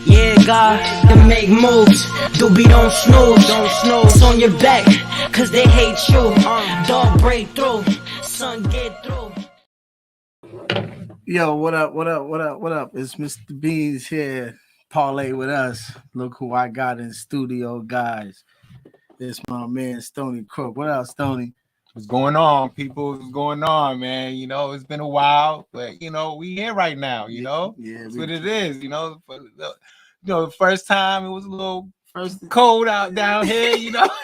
Yeah, God, to make moves. Doobie don't snooze. It's on your back, cause they hate you. Dog break through, son get through. Yo, what up? What up? What up? What up? It's Mr. Beans here. Parlay with us. Look who I got in studio, guys. It's my man Stony Crook. What up, Stony? What's going on, people? What's going on, man? You know, it's been a while, but we here right now. Yeah, That's what it is. The first time it was a little first cold out down here.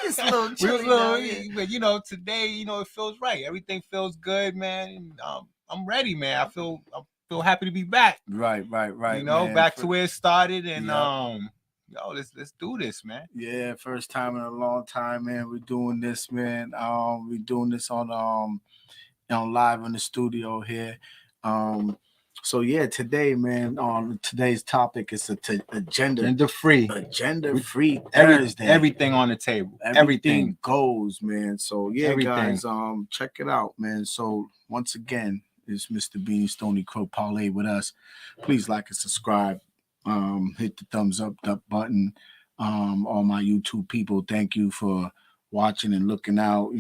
it's a little chilly down here. But today, it feels right. Everything feels good, man. And, I'm ready, man. I feel happy to be back. Right. Man. Back to where it started, and let's do this, man. Yeah, first time in a long time, man. We're doing this, man. We're doing this on live in the studio here. So yeah, today, man. Today's topic is agenda free Thursday. Everything on the table. Everything goes, man. So yeah, everything. Guys, check it out, man. So once again, it's Mr. Bean, Stony Crow, Parlay with us. Please like and subscribe. Hit the thumbs up button. All my YouTube people, thank you for watching and looking out.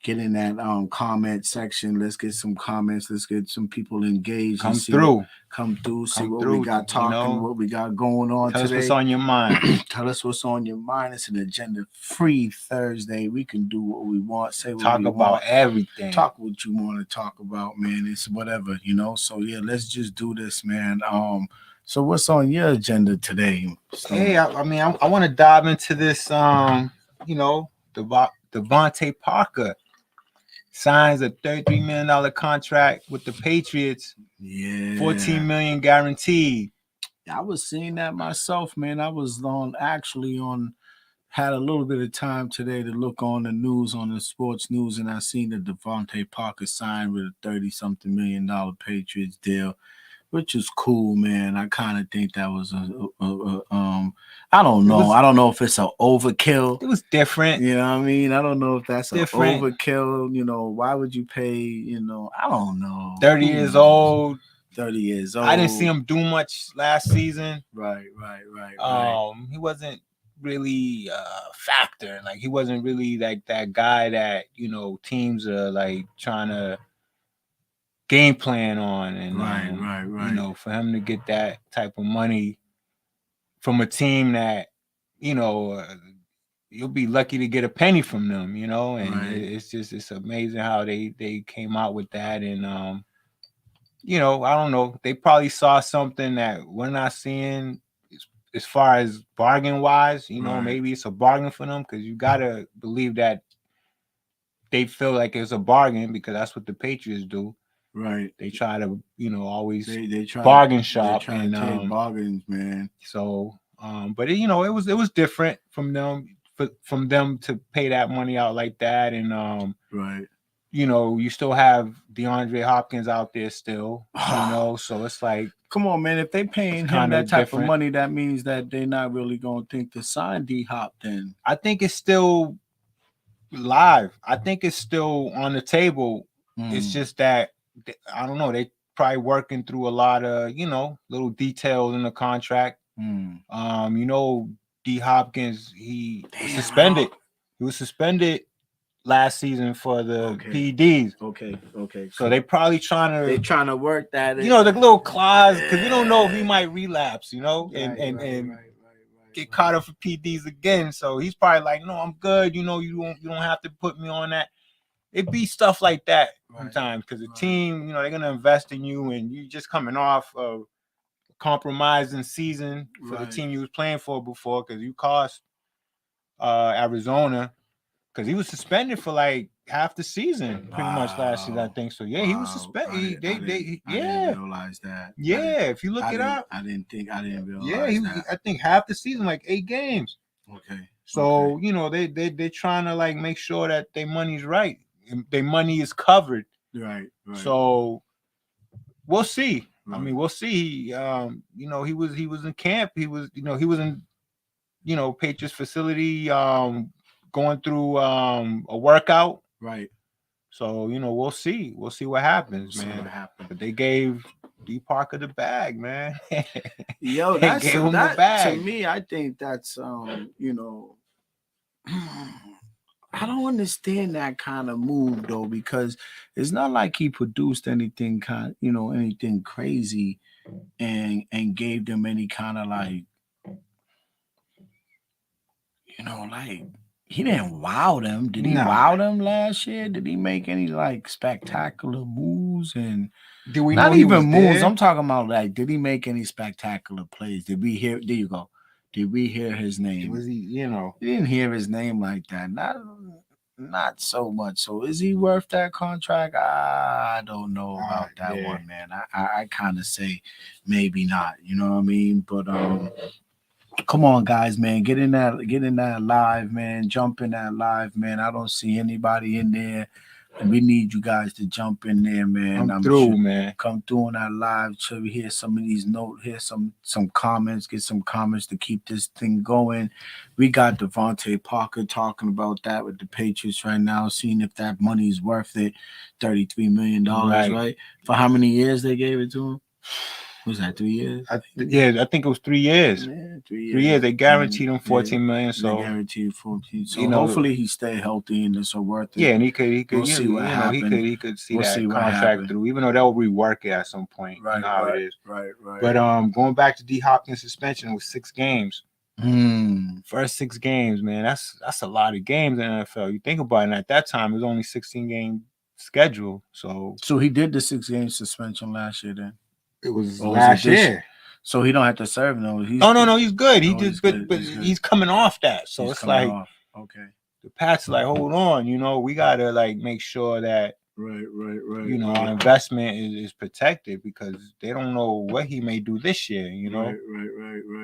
Get in that comment section. Let's get some comments. Let's get some people engaged. Come through. See what we got talking, what we got going on today. Tell us what's on your mind. Tell us what's on your mind. It's an agenda-free Thursday. We can do what we want. Say what we want. Talk about everything. Talk what you want to talk about, man. It's whatever, So yeah, let's just do this, man. So what's on your agenda today? Hey, I want to dive into this. Devontae Parker signs a $33 million contract with the Patriots. Yeah, $14 million guaranteed. I was seeing that myself, man. I was had a little bit of time today to look on the news, on the sports news, and I seen that Devontae Parker signed with a $30-something million Patriots deal, which is cool, man. I kind of think that was I don't know. I don't know if it's an overkill. It was different. You know what I mean? I don't know if that's different. An overkill. Why would you pay, I don't know. 30 years old. 30 years old. I didn't see him do much last season. Right. He wasn't really a factor. Like, he wasn't really like that guy that, teams are like trying to game plan on, and right. For him to get that type of money from a team that you'll be lucky to get a penny from them, and right. It's amazing how they came out with that. And I don't know, they probably saw something that we're not seeing as far as bargain wise. Right. Maybe it's a bargain for them, because you gotta believe that they feel like it's a bargain, because that's what the Patriots do. Right. They try to, always they try bargain shop, and take bargains, man. So, but it was different from them to pay that money out like that, and right. You still have DeAndre Hopkins out there still, so it's like, come on, man. If they paying him that type of money, that means that they're not really gonna think to sign D-Hop. Then I think it's still live. I think it's still on the table. It's just that, I don't know, they probably working through a lot of, little details in the contract. D Hopkins, he was suspended. He was suspended last season for the PEDs. Okay. So they probably trying to work that. The little clause, because we don't know if he might relapse, and get caught up for PEDs again. So he's probably like, no, I'm good. You don't have to put me on that. It be stuff like that sometimes, because the team, they're gonna invest in you, and you just coming off of a compromising season for the team you was playing for before, because you cost Arizona, because he was suspended for like half the season, pretty much last season, I think. So yeah, he was suspended. I didn't realize that. Yeah, if you look it up, I didn't realize. Yeah, I think half the season, like 8 games. Okay. So they're trying to like make sure that their money's right. Their money is covered. Right. So we'll see. Right. I mean, we'll see. He was in camp. He was in Patriots facility, going through a workout. Right. So we'll see. We'll see what happens, See man. what happened. But they gave D Parker the bag, man. Yo, They that's gave him the that to bag. me. I think that's I don't understand that kind of move though, because it's not like he produced anything anything crazy and gave them any kind of like like he didn't wow them. Did he Nah. wow them last year? Did he make any like spectacular moves? And Did we not know he even was moves. there? I'm talking about like, did he make any spectacular plays? Did we hear? There you go. Did we hear his name? Was he? We didn't hear his name like that. Not so much. So is he worth that contract? I don't know about that yeah. one, man. I kind of say maybe not. You know what I mean? But come on, guys, man, get in that live, man. Jump in that live, man. I don't see anybody in there. And we need you guys to jump in there, man. I'm through, man. Come through on that live so we hear some of these notes, hear some comments, get some comments to keep this thing going. We got Devontae Parker talking about that with the Patriots right now, seeing if that money is worth it. $33 million, right? For how many years they gave it to him? Was that 3 years? I think it was 3 years. Yeah, 3 years. 3 years. They guaranteed him $14 million. So they guaranteed 14. So hopefully he stay healthy and it's worth it. Yeah, and he could. We'll see what happens. He could see that contract through, even though they'll rework it at some point. Right, you know how it is. Right. But going back to D Hopkins' suspension with 6 games. First 6 games, man. That's a lot of games in the NFL. You think about it, and at that time it was only 16-game schedule. So he did the 6-game suspension last year then. It was last year. So he don't have to serve no. No, he's good. But he's coming off that. So it's like okay. The Pats like, hold on, we gotta like make sure that right. Our investment is protected because they don't know what he may do this year, Right.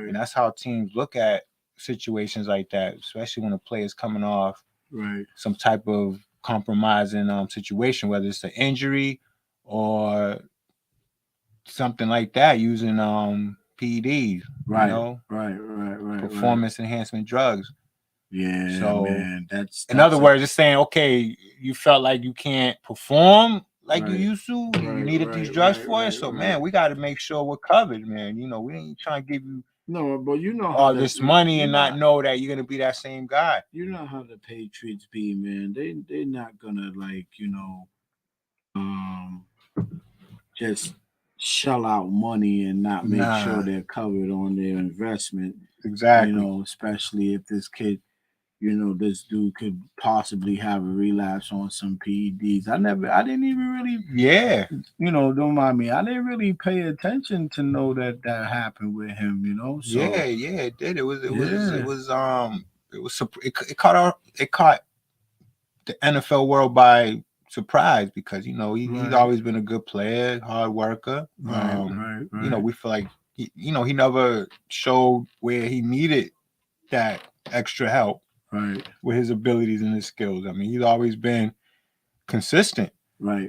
And that's how teams look at situations like that, especially when a player is coming off some type of compromising situation, whether it's an injury or something like that, using PEDs, right. performance enhancement drugs. Yeah, so man, that's in other words, it's saying, okay, you felt like you can't perform like you used to. You needed these drugs for it. So man, we got to make sure we're covered, man. We ain't trying to give you but all this money and not know that you're gonna be that same guy. You know how the Patriots be, man. They're not gonna just shell out money and not make sure they're covered on their investment. Exactly. Especially if this kid, this dude could possibly have a relapse on some PEDs. I didn't even really, don't mind me. I didn't really pay attention to know that happened with him, So yeah, it did. It caught the NFL world by surprise because he's always been a good player, hard worker. Right. We feel like he never showed where he needed that extra help. Right. With his abilities and his skills. I mean, he's always been consistent. Right.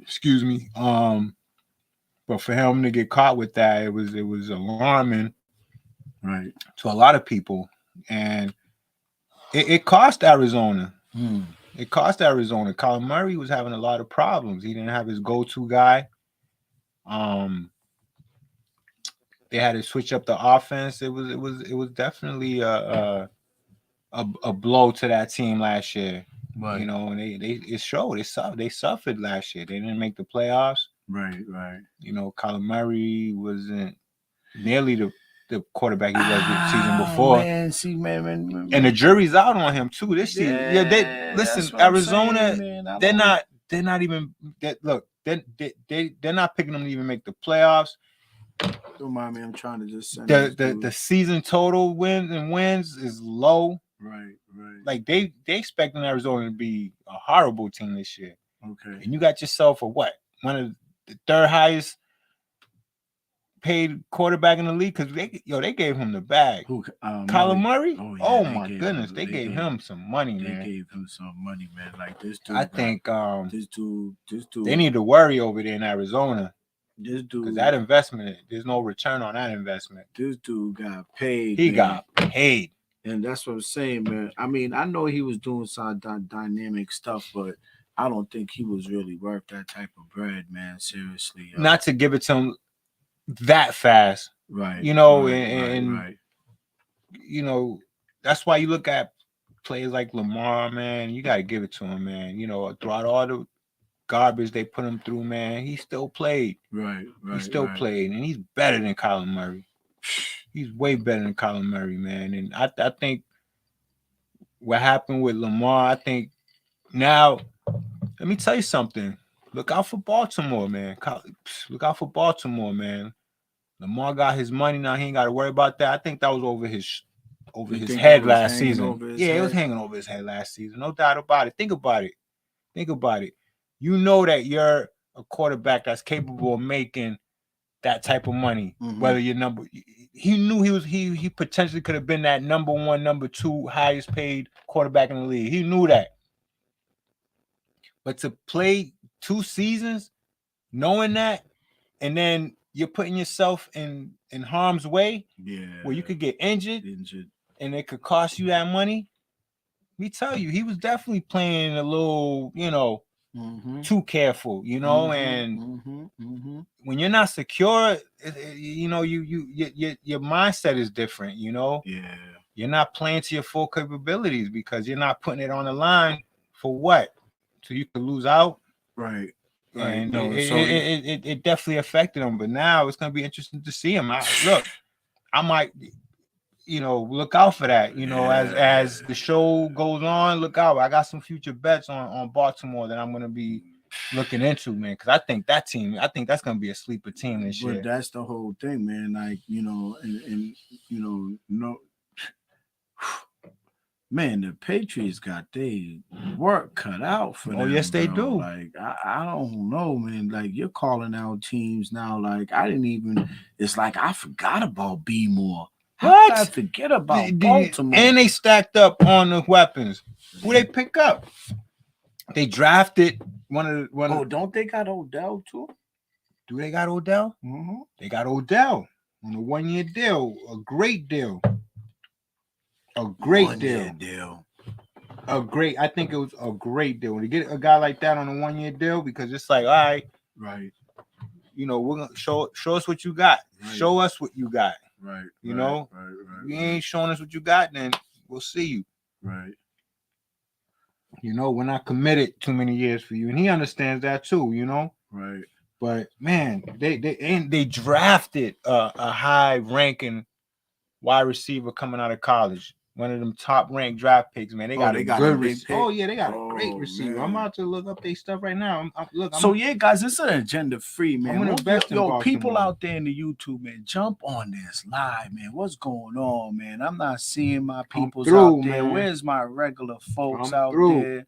Excuse me. But for him to get caught with that, it was alarming. Right. To a lot of people. And it cost Arizona. It cost Arizona. Kyler Murray was having a lot of problems. He didn't have his go-to guy. They had to switch up the offense. It was definitely a blow to that team last year, right. And it showed. They suffered last year. They didn't make the playoffs. Right. Kyler Murray wasn't nearly the quarterback he was the season before. Man. And the jury's out on him too this season. Yeah, listen, Arizona, saying, they're not even. Look, they're not picking them to even make the playoffs. Don't mind me. I'm trying to just send the season total wins is low. Right. Like they expecting Arizona to be a horrible team this year. Okay. And you got yourself one of the third highest paid quarterback in the league because they gave him the bag. Who? Kyler Murray? Oh my goodness, they gave him some money, man. They gave him some money, man. Like this dude. I think this dude. They need to worry over there in Arizona. This dude. Because that investment, there's no return on that investment. This dude got paid. He got paid. And that's what I'm saying, man. I mean, I know he was doing some dynamic stuff, but I don't think he was really worth that type of bread, man. Seriously. Not to give it to him that fast. Right. You know, right, and right. you know, that's why you look at players like Lamar, man. You gotta give it to him, man. You know, throughout all the garbage they put him through, man, he still played. Right. He still played, and he's better than Kyler Murray. He's way better than Kyler Murray, man. And I think what happened with Lamar, I think now, let me tell you something. Look out for Baltimore, man. Look out for Baltimore, man. Lamar got his money now. He ain't got to worry about that. I think that was over his head last season. Yeah, it was hanging over his head last season. No doubt about it. Think about it. Think about it. You know that you're a quarterback that's capable of making that type of money. Mhm. Whether your number, he knew he potentially could have been that number one, number two highest paid quarterback in the league. He knew that. But to play 2 seasons, knowing that, and then you're putting yourself in harm's way, where you could get injured, and it could cost you that money. Let me tell you, he was definitely playing a little, too careful, and when you're not secure, your mindset is different, You're not playing to your full capabilities because you're not putting it on the line for what? So you could lose out. Right. And it definitely affected him. But now it's going to be interesting to see him. I might, look out for that. As the show goes on, look out. I got some future bets on Baltimore that I'm going to be looking into, man, because I think that's going to be a sleeper team this year. But that's the whole thing, man. Like, no. Man, the Patriots got their work cut out for them. Oh, yes, they do. Like, I don't know, man. Like, you're calling out teams now. Like, I didn't even. It's like I forgot about B-More. How did I forget about Baltimore? And they stacked up on the weapons. Who they pick up? They drafted one. Don't they got Odell too? Do they got Odell? Mm-hmm. They got Odell on a 1-year deal, a great deal. A great deal. I think it was a great deal. To get a guy like that on a 1-year deal, because it's like, all right. Right. We're gonna show us what you got. Right. Show us what you got. Right. Right. You ain't showing us what you got, then we'll see you. Right. We're not committed too many years for you. And he understands that too, Right. But man, they drafted a high ranking wide receiver coming out of college. One of them top ranked draft picks, man. They got a great receiver. Man. I'm about to look up their stuff right now. Guys, it's an agenda free, man. People out there in the YouTube, man, jump on this live, man. What's going on, man? I'm not seeing my peoples out there. Man. Where's my regular folks out there?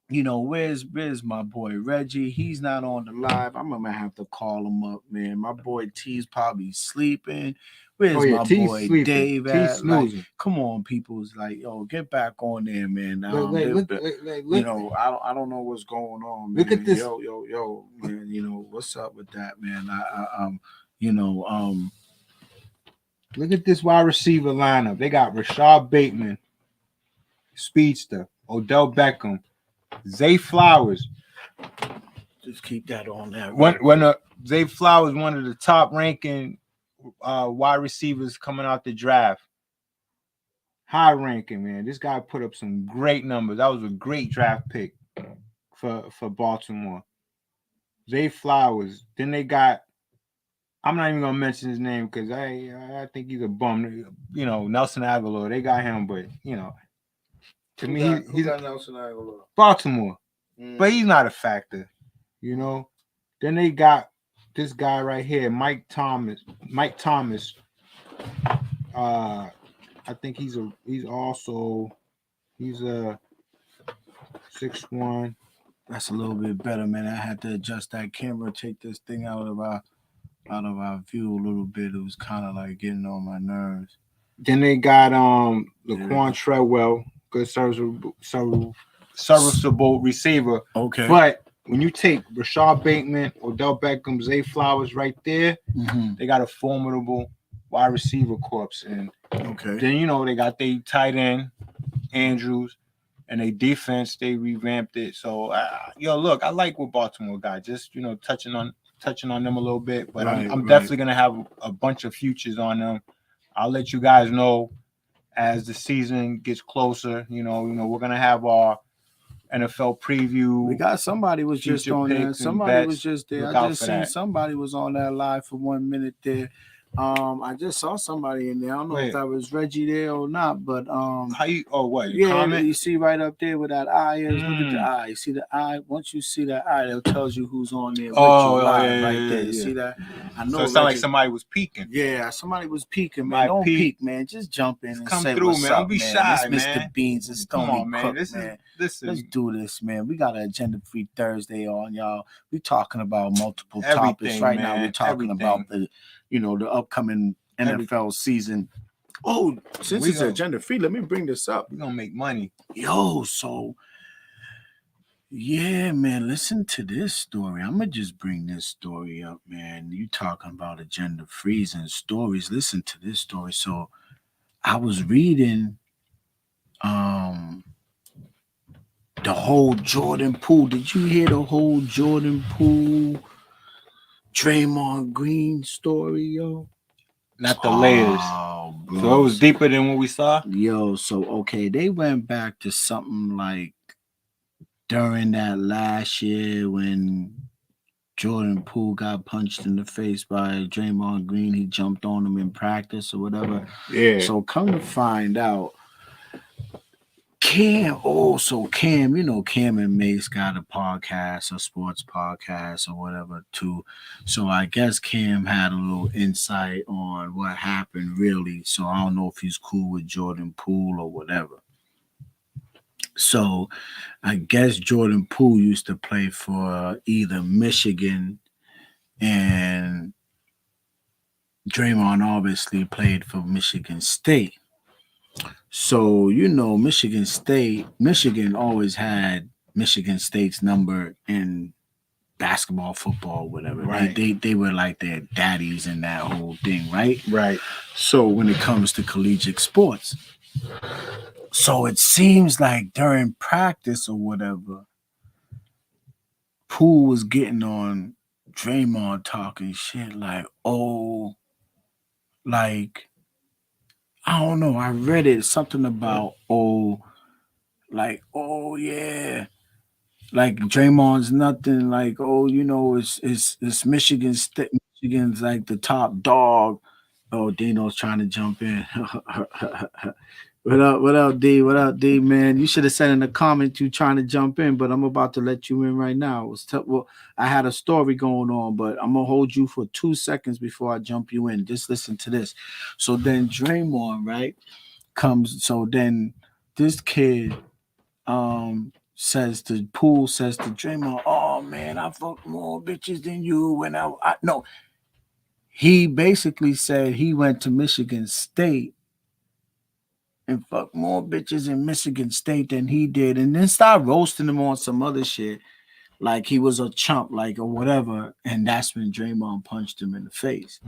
Where's my boy Reggie? He's not on the live. I'm gonna have to call him up, man. My boy T's probably sleeping. Where's my boy Dave at? Like, come on, people's like, yo, get back on there, man. I don't know what's going on, man. Look at this. Yo, man. What's up with that, man? Look at this wide receiver lineup. They got Rashad Bateman, speedster, Odell Beckham, Zay Flowers. Just keep that on there. Zay Flowers, one of the top ranking wide receivers coming out the draft. High ranking, man. This guy put up some great numbers. That was a great draft pick for Baltimore. Zay Flowers. Then they got, I'm not even gonna mention his name because I think he's a bum. Nelson Aguilar. They got him, but to me, he's got Nelson Aguilar. Baltimore. But he's not a factor. Then they got this guy right here, Mike Thomas. I think he's a 6'1". That's a little bit better, man. I had to adjust that camera, take this thing out of our view a little bit. It was kind of like getting on my nerves. Then they got Laquan Treadwell, good serviceable receiver. Okay. But when you take Rashad Bateman, Odell Beckham, Zay Flowers right there, they got a formidable wide receiver corps. And then, they got their tight end, Andrews. and they defense, they revamped it. So, look, I like what Baltimore got. Just touching on them a little bit, but I'm definitely gonna have a bunch of futures on them. I'll let you guys know as the season gets closer. We're gonna have our NFL preview. We got somebody was just on there. Somebody was just there. I just seen somebody was on that live for 1 minute there. I just saw somebody in there. I don't know if that was Reggie there or not, but how you comment? You see right up there where that eye is. Look at the eye. You see the eye? Once you see that eye, it tells you who's on there with you live right there. You see that? I know. So it sounded like somebody was peeking. Yeah, somebody was peeking, man. Don't peek, man. Just jump in and say what's up, man. Don't be shy, man. Mr. Beans and Stony Come on, man. Cook, Listen. Let's do this, man. We got an agenda-free Thursday on, y'all. We talking about multiple topics right now. We're talking about the upcoming NFL season. Oh, since it's agenda-free, let me bring this up. We're gonna make money. So yeah, man, listen to this story. I'm gonna just bring this story up, man. You talking about agenda-frees and stories. Listen to this story. So I was reading the whole Jordan Poole. Did you hear the whole Jordan Poole, Draymond Green story, yo? Not the latest. Bro. So it was deeper than what we saw? Yo, so okay, they went back to something like during that last year when Jordan Poole got punched in the face by Draymond Green. He jumped on him in practice or whatever. Yeah. So come to find out, Cam, Cam and Mace got a podcast, a sports podcast or whatever too. So I guess Cam had a little insight on what happened really. So I don't know if he's cool with Jordan Poole or whatever. So I guess Jordan Poole used to play for either Michigan, and Draymond obviously played for Michigan State. So, Michigan always had Michigan State's number in basketball, football, whatever. Right. They were like their daddies in that whole thing, right? Right. So when it comes to collegiate sports, so it seems like during practice or whatever, Poole was getting on Draymond talking shit like, I don't know. I read it, something about, yeah. Like Draymond's nothing, like, it's Michigan State. Michigan's like the top dog. Oh, Dino's trying to jump in. What up, D? What up, D, man? You should have said in the comments you trying to jump in, but I'm about to let you in right now. I had a story going on, but I'm going to hold you for 2 seconds before I jump you in. Just listen to this. So then Draymond, right, comes. So then this kid says to Draymond, oh, man, I fucked more bitches than you when no. He basically said he went to Michigan State and fuck more bitches in Michigan State than he did, and then start roasting him on some other shit, like he was a chump, like, or whatever, and that's when Draymond punched him in the face.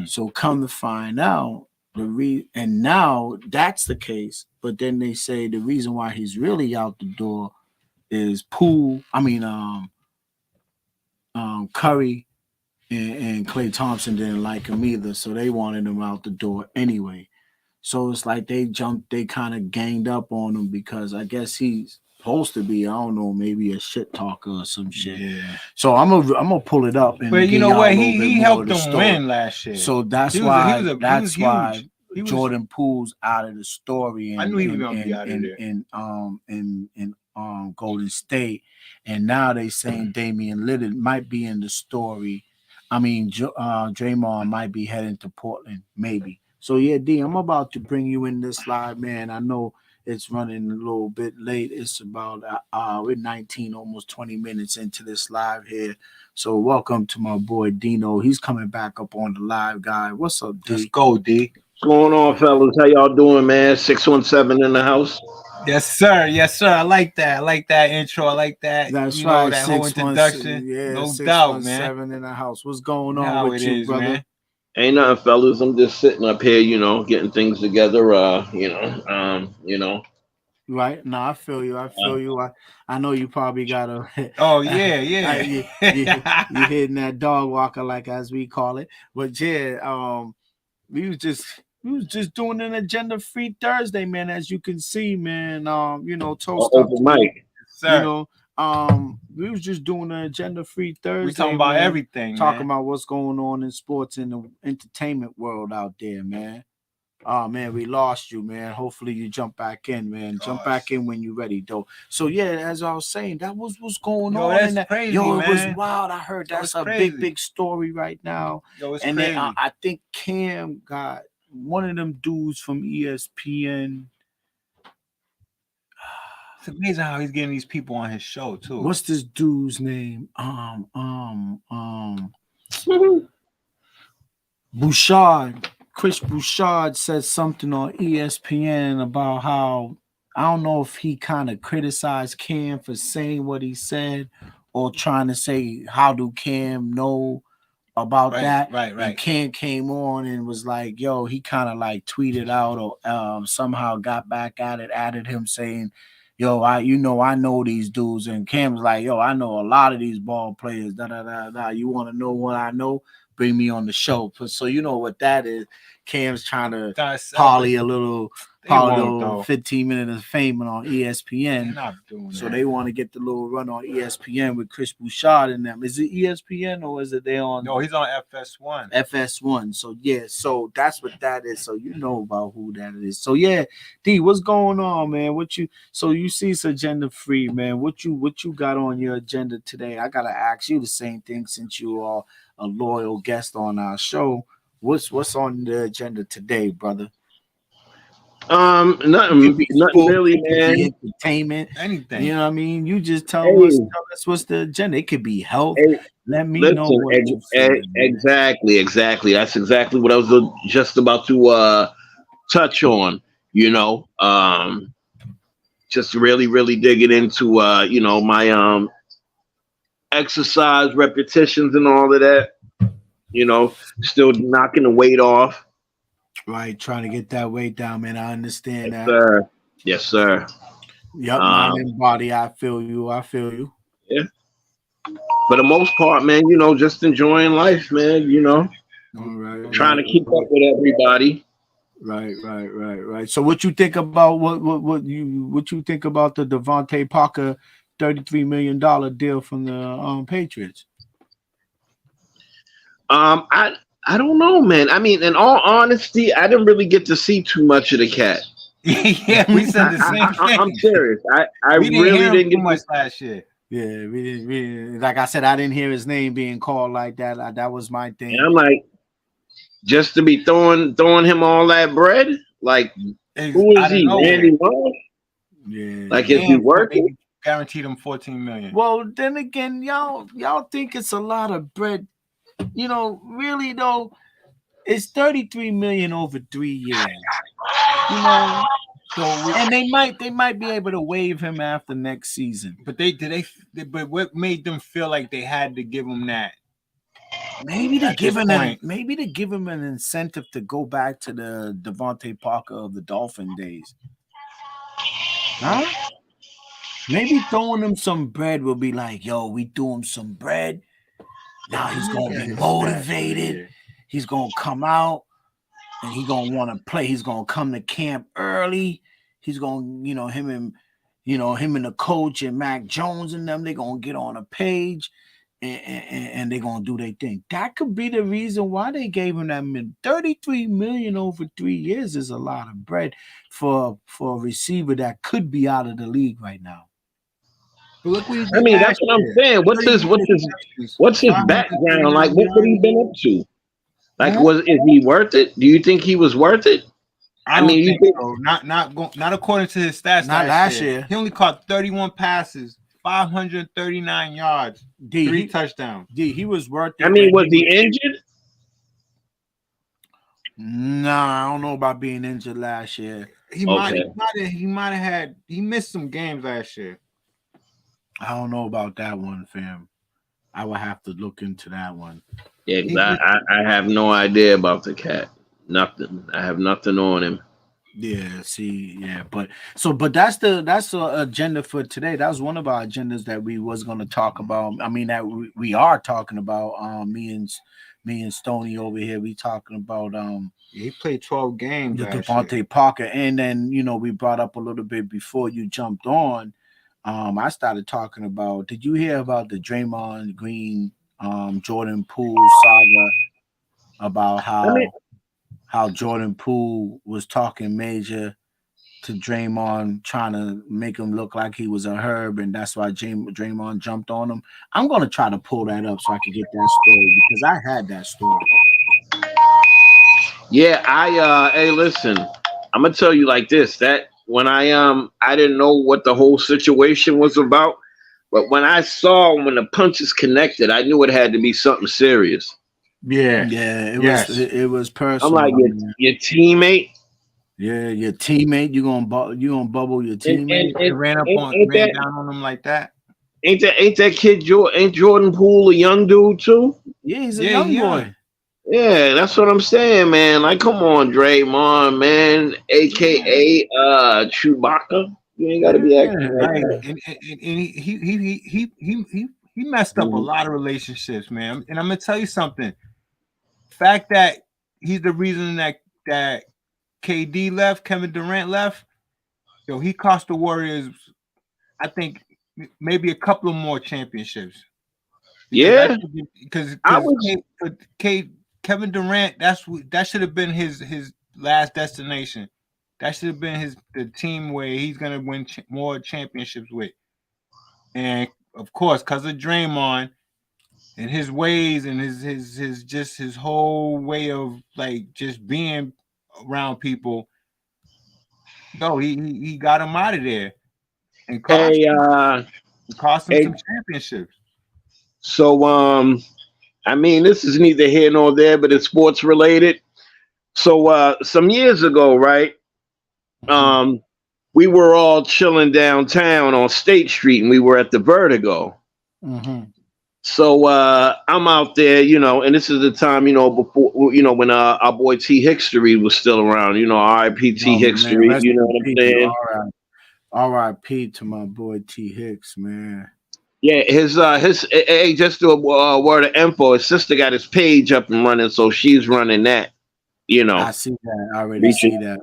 So come to find out, and now that's the case, but then they say the reason why he's really out the door is Curry and Klay Thompson didn't like him either, so they wanted him out the door anyway. So it's like they kind of ganged up on him because I guess he's supposed to be, I don't know, maybe a shit talker or some shit. Yeah. So I'm gonna pull it up. But you know what? He helped them win last year. So that's why Jordan Poole's out of the story. I knew he was gonna be out of there. In Golden State, and now they saying Damian Lillard might be in the story. I mean, Draymond might be heading to Portland, maybe. So yeah, D, I'm about to bring you in this live, man. I know it's running a little bit late. It's about we're 19, almost 20 minutes into this live here. So welcome to my boy Dino. He's coming back up on the live, guy. What's up, D? Let's go, D. What's going on, fellas? How y'all doing, man? 617 in the house. Yes, sir. Yes, sir. I like that. I like that intro. I like that. That's right. That whole introduction. Yeah, no doubt, man. 7 in the house. What's going on with you, brother? Man. Ain't nothing, fellas. I'm just sitting up here, getting things together. Right? No, I feel you. I feel you. I know you probably got a. Oh yeah. You hitting that dog walker, like as we call it. But yeah, we was just doing an agenda free Thursday, man. As you can see, man. Toast up Open to you. mic. You Sir. know, we was just doing an agenda free Thursday. We talking about man. everything, Talking man. about what's going on in sports and the entertainment world out there, man. Oh man, we lost you, man. Hopefully you jump back in, man. Jump back in when you're ready, though. So yeah, as I was saying, that was what's going on. That's in that. crazy, It man. was wild. I heard that's a big story right now. It's and crazy. then I think Cam got one of them dudes from ESPN. It's amazing how he's getting these people on his show too. What's this dude's name? Bouchard. Chris Bouchard said something on ESPN about how I don't know if he kind of criticized Cam for saying what he said or trying to say how do Cam know about that. Right. And Cam came on and was like, yo, he kind of like tweeted out or somehow got back at it, added him saying, yo, I know these dudes. And Cam's like, yo, I know a lot of these ball players. You want to know what I know? Bring me on the show. So you know what that is. Cam's trying to poly a little 15 minutes of fame on ESPN. So they want to get the little run on ESPN with Chris Bouchard and them. Is it ESPN or is it they on? No, he's on FS1. FS1. So yeah, so that's what that is. So you know about who that is. So yeah, D, what's going on, man? You see it's agenda free, man. What you got on your agenda today? I gotta ask you the same thing since you are a loyal guest on our show. What's on the agenda today, brother? Nothing really, man. Entertainment, anything. You know what I mean? You just tell us what's the agenda. It could be health. Let me know what you exactly. That's exactly what I was just about to touch on. Just really digging into my exercise repetitions and all of that. Still knocking the weight off. Right, trying to get that weight down, man. I understand that. Sir. Yes, sir. Yep, mind and body. I feel you. Yeah. For the most part, man, just enjoying life, man. All right. Trying to keep up with everybody. Right. So, what you think about what you think about the Devontae Parker $33 million deal from the Patriots? I don't know, man. I mean, in all honesty, I didn't really get to see too much of the cat. Yeah, we said the same thing. I'm serious. I really didn't get much last year. Yeah, we didn't. Like I said, I didn't hear his name being called like that. That was my thing. And I'm like, just to be throwing him all that bread, like who is he? Randy Moss? Yeah. Like is he working? Guaranteed him $14 million. Well, then again, y'all think it's a lot of bread. Really though, it's $33 million over 3 years. And they might be able to waive him after next season. But but what made them feel like they had to give him that? Maybe to give him an incentive to go back to the Devontae Parker of the Dolphin days. Huh? Maybe throwing him some bread will be like, yo, we threw him some bread. Now he's gonna be motivated. He's gonna come out and he's gonna want to play. He's gonna come to camp early. He's gonna, him and the coach and Mac Jones and them, they're gonna get on a page and they're gonna do their thing. That could be the reason why they gave him that $33 million over 3 years is a lot of bread for a receiver that could be out of the league right now. Look what I mean, that's what I'm saying. What's his background? Like, what he been up to? Like, is he worth it? Do you think he was worth it? I mean, you think so. Not according to his stats. Not last year. He only caught 31 passes, 539 yards, 3 touchdowns. He was worth it. I mean, was he injured? Nah, I don't know about being injured last year. He might have had. He missed some games last year. I don't know about that one, fam. I would have to look into that one. Yeah, I have no idea about the cat. Nothing. I have nothing on him. Yeah, see, yeah, but that's the agenda for today. That was one of our agendas that we was going to talk about. I mean, that we are talking about. Me and Stony over here, we talking about He played 12 games the last year. Devontae Parker, and then we brought up a little bit before you jumped on. I started talking about. Did you hear about the Draymond Green, Jordan Poole saga about I mean, how Jordan Poole was talking major to Draymond, trying to make him look like he was a herb, and that's why Draymond jumped on him. I'm gonna try to pull that up so I can get that story because I had that story. yeah, hey, listen, I'm gonna tell you like this. That when I didn't know what the whole situation was about, but when I saw when the punches connected, I knew it had to be something serious. Yeah. Yeah, Yes. it was I'm personal. like your teammate, Yeah, your teammate, you gonna bubble your teammate. They ran ain't down on him like that. ain't that kid ain't Jordan Poole a young dude too? Yeah, he's a Yeah, young he boy. Yeah, that's what I'm saying, man. Like, come on, Draymond, man, aka Chewbacca. You ain't gotta be acting like Right. that. And he messed up a Mhm. lot of relationships, man. And I'm gonna tell you something. Fact that he's the reason that KD left, Kevin Durant left, yo, he cost the Warriors, I think, maybe a couple of more championships. Yeah, Because I was. Kevin Durant, that should have been his last destination. That should have been the team where he's gonna win more championships with. And of course, because of Draymond and his ways and his whole way of like just being around people, no, he got him out of there and Hey, cost him hey. some championships. So, I mean, this is neither here nor there, but it's sports related. So, some years ago, right? Mhm. We were all chilling downtown on State Street, and we were at the Vertigo. Mhm. So I'm out there, and this is the time, before, when our boy T Hickstory was still around, R.I.P. T Oh man, Hickstory, rest you know in what I'm peace. saying? R.I.P. to my boy T Hicks, man. Yeah, hey, just to a word of info, his sister got his page up and running, so she's running that, you know, I see that. I already reaching see that.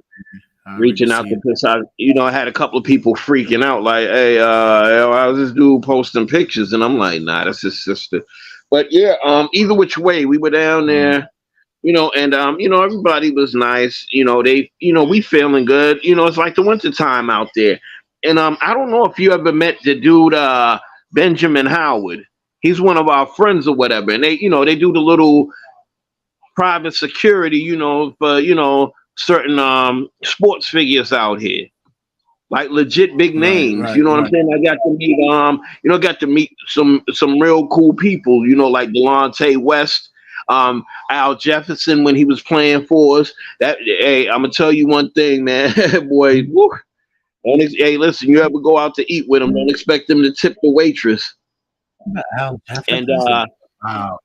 I already reaching out see to that. piss out. I had a couple of people freaking out, like, "Hey, how's this dude posting pictures?" And I'm like, "Nah, that's his sister." But yeah, either which way, we were down Mm. there, and everybody was nice. We feeling good. It's like the winter time out there. And I don't know if you ever met the dude Benjamin Howard. He's one of our friends or whatever, and they do the little private security, for certain sports figures out here, like legit big Right, names. right, You know what I'm right. saying? Got to meet some real cool people. Like Delonte West, Al Jefferson when he was playing for us. That hey, I'm gonna tell you one thing, man, boy. Woo, hey, listen, you ever go out to eat with them? Don't expect them to tip the waitress. Al And Jefferson. Wow.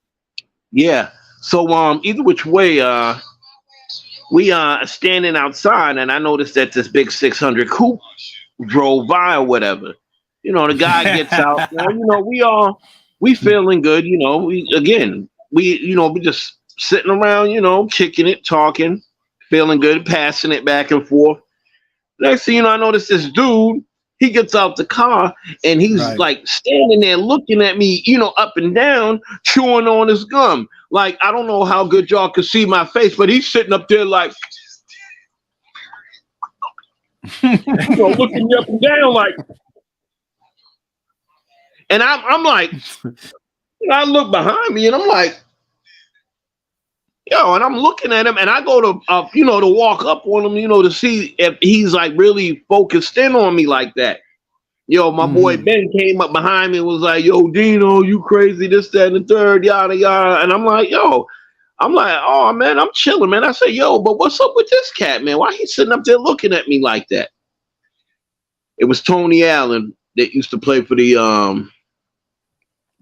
yeah, so either which way, we standing outside, and I noticed that this big 600 coupe drove by or whatever. The guy gets out. Now, we feeling good. We just sitting around, kicking it, talking, feeling good, passing it back and forth. Next thing you know, I notice this dude. He gets out the car and he's Right. like standing there looking at me, up and down, chewing on his gum. Like, I don't know how good y'all can see my face, but he's sitting up there like, looking me up and down like, and I'm like, I look behind me and I'm like, and I'm looking at him and I go to walk up on him, to see if he's like really focused in on me like that. My boy Mhm. Ben came up behind me and was like, "Yo, Dino, you crazy, this, that, and the third, yada, yada." And I'm like, "Oh, man, I'm chilling, man." I said, "Yo, but what's up with this cat, man? Why he sitting up there looking at me like that?" It was Tony Allen that used to play for the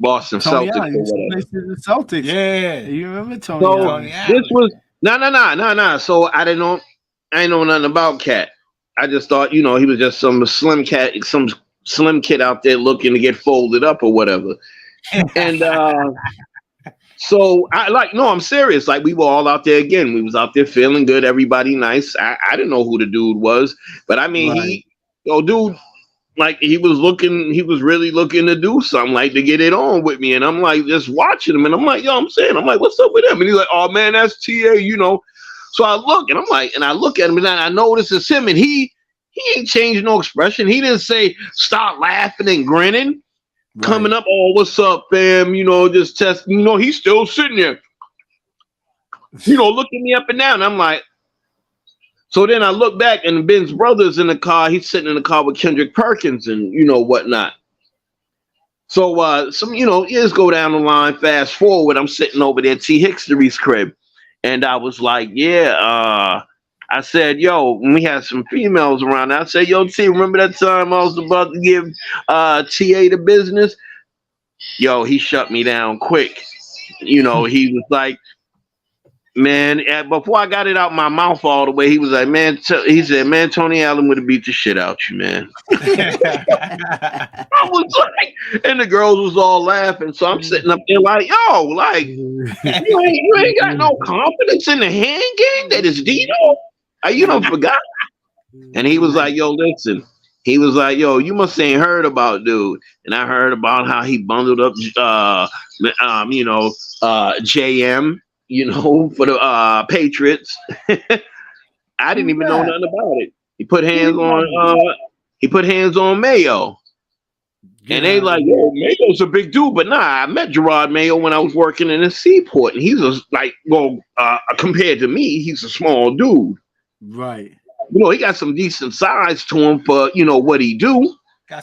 Boston Tony Celtics Allen or used to whatever. play for the Celtics. Yeah. You remember Tony So Tony Allen? Allen. this was no. So I didn't know. I ain't know nothing about Cat. I just thought, he was just some slim kid out there looking to get folded up or whatever. And so no, I'm serious. Like, we were all out there again. We was out there feeling good, everybody nice. I didn't know who the dude was, but I mean, dude, like, he was really looking to do something, like to get it on with me. And I'm like, just watching him, and I'm like, I'm like, what's up with him? And he's like, oh man, that's TA, So I look, and I look at him, and I notice it's him, and he ain't changed no expression. He didn't say stop laughing and grinning. Right. Coming up, oh, what's up, fam? Just testing. He's still sitting there, looking me up and down. I'm like, so then I look back, and Ben's brother's in the car. He's sitting in the car with Kendrick Perkins and whatnot. So years go down the line. Fast forward, I'm sitting over there at T. Hickstory's crib, and I was like, I said, yo, when we had some females around, I said, yo, T, remember that time I was about to give TA the business? Yo, he shut me down quick. He was like, man, before I got it out my mouth all the way, he was like, man, he said, man, Tony Allen would have beat the shit out you, man. I was like, and the girls was all laughing. So I'm sitting up there like, yo, like, you ain't got no confidence in the hand game that is Dino? You don't forgot. And he was like, yo, listen. He was like, yo, you must ain't heard about dude. And I heard about how he bundled up JM, for the Patriots. I didn't even know nothing about it. He put hands on Mayo. And they like, yo, Mayo's a big dude, but nah, I met Gerard Mayo when I was working in the seaport, and he's compared to me, he's a small dude. Right. He got some decent size to him for, what he do.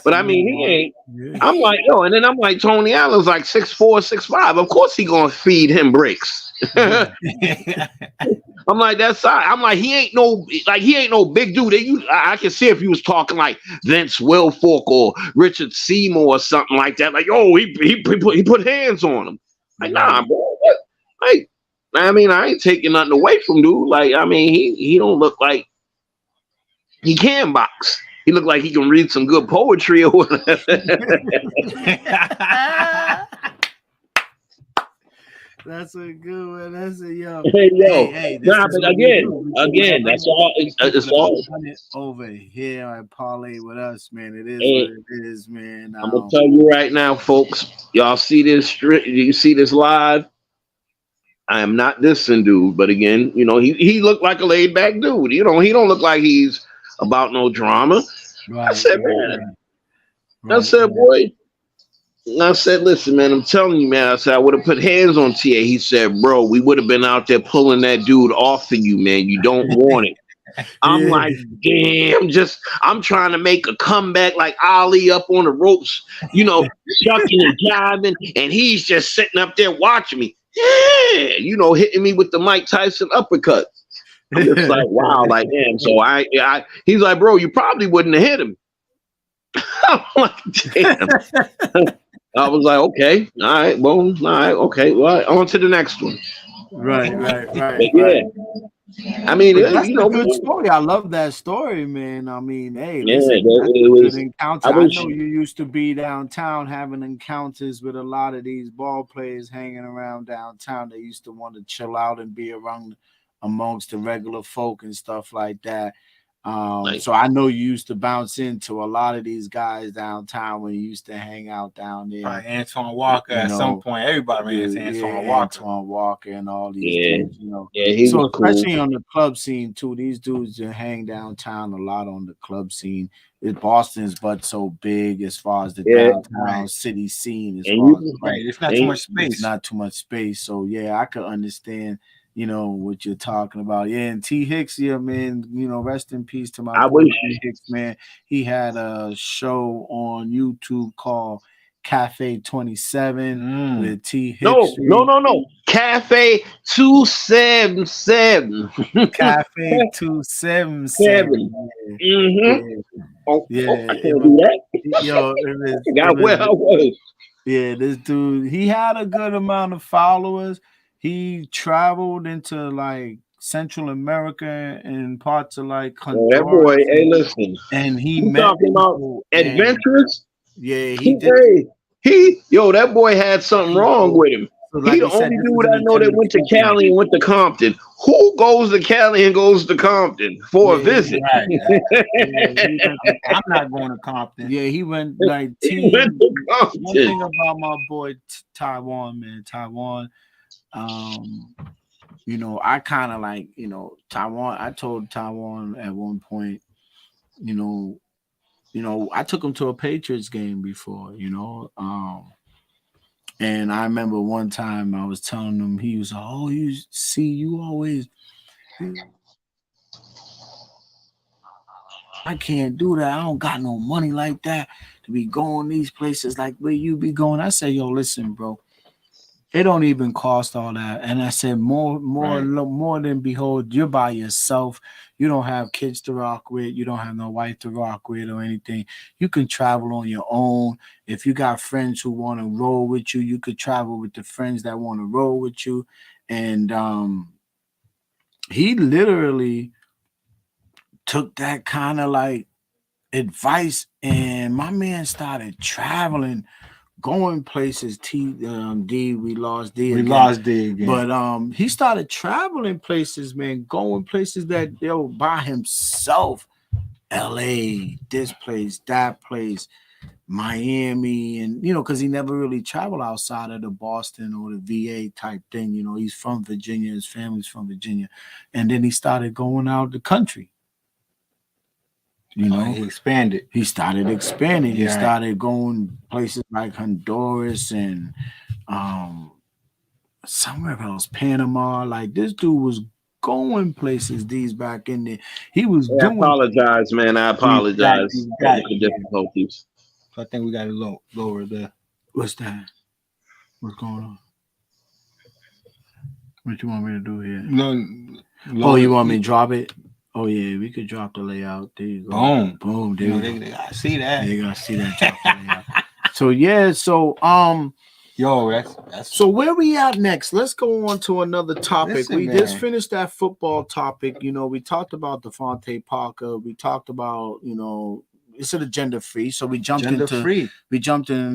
But I mean, he ain't. Yeah. I'm like, yo, and then I'm like, Tony Allen's like 6'4", 6'5". Of course he gonna feed him bricks. I'm like, that's I'm like, he ain't no big dude. I can see if he was talking like Vince Wilfork or Richard Seymour or something like that. Like, oh, he put hands on him. Like, nah, bro. What? Like, I mean, I ain't taking nothing away from dude. Like, I mean, he don't look like he can box. He look like he can read some good poetry or whatever. That's a good one. That's a yo. Hey, nah, but again, that's all. It's all over here at Parlay with us, man. It is what it is, man. I'm gonna tell you right now, folks. Y'all see this? You see this live? I am not dissing dude, but again, he looked like a laid back dude. He don't look like he's about no drama. Right, I said, man. Right, I said, boy. I said, listen, man, I'm telling you, man. I said, I would have put hands on TA. He said, bro, we would have been out there pulling that dude off of you, man. You don't want it. I'm like, damn, I'm trying to make a comeback like Ali up on the ropes, shucking and jiving, and he's just sitting up there watching me. Yeah, hitting me with the Mike Tyson uppercut. I'm just like, wow, like, damn. So he's like, bro, you probably wouldn't have hit him. I'm like, damn. I was like, okay, all right, boom, all right, okay, well, on to the next one. Right. Yeah. I mean, that's a good story. I love that story, man. I mean, hey, listen, it was an encounter. I know you used to be downtown having encounters with a lot of these ball players hanging around downtown. They used to want to chill out and be amongst the regular folk and stuff like that. So I know you used to bounce into a lot of these guys downtown when you used to hang out down there. Right, Antoine Walker at some point. Everybody ran into Antoine Walker and all these dudes, Yeah, he so was especially cool. on the club scene too. These dudes hang downtown a lot on the club scene. Boston's but so big as far as the downtown city scene. It's not too much space. It's not too much space. So yeah, I could understand. What you're talking about. Yeah, and T. Hicks, man, rest in peace to my boy T. Hicks, man. He had a show on YouTube called Cafe 27 with T. Hicks. No. Cafe 277. Cafe 277. Yeah. I can't do that. Yo, yeah, this dude, he had a good amount of followers. He traveled into like Central America and parts of like Oh, that boy, Honduras, hey, listen. and he You met talking about people, and adventurous? yeah, he did. Hey, that boy had something wrong with him. So He like the we said, only this is dude an I know that agenda went to free thing. Cali and went to Compton. Who goes to Cali and goes to Compton for a visit? Right. I'm not going to Compton. Yeah, he went like He went to One Compton. thing about my boy Taiwan, man, you know, I kind of like, you know, Taiwan. I told Taiwan at one point, you know, I took him to a Patriots game before, you know, and I remember one time I was telling him, he was like, "Oh, you see, you always." I can't do that. I don't got no money like that to be going these places like where you be going. I say, yo, listen, bro. It don't even cost all that. And I said, more than behold, you're by yourself. You don't have kids to rock with. You don't have no wife to rock with or anything. You can travel on your own. If you got friends who want to roll with you, you could travel with the friends that want to roll with you. And he literally took that kind of like advice, and my man started traveling, going places. D, we lost D again. But he started traveling places, man, going places that by himself. LA, this place, that place, Miami, and you know, because he never really traveled outside of the Boston or the VA type thing. You know, he's from Virginia, his family's from Virginia, and then he started going out the country. You know, he expanded. He started expanding. Yeah. He started going places like Honduras and somewhere else, Panama. Like this dude was going places. These back in there, he was Hey, I doing. apologize, man. I apologize for the difficulties. I think we got to lower the. What's that? What's going on? What you want me to do here? No, you want me to drop it? Oh yeah, we could drop the layout. There you go. Boom. There you go. They gotta see that. They gotta see that drop the layout. So yeah, yo, that's so where we at next? Let's go on to another topic. Listen, we man. just finished that football topic. You know, we talked about Devontae Parker. We talked about, you know, it's an agenda free. So we jumped in,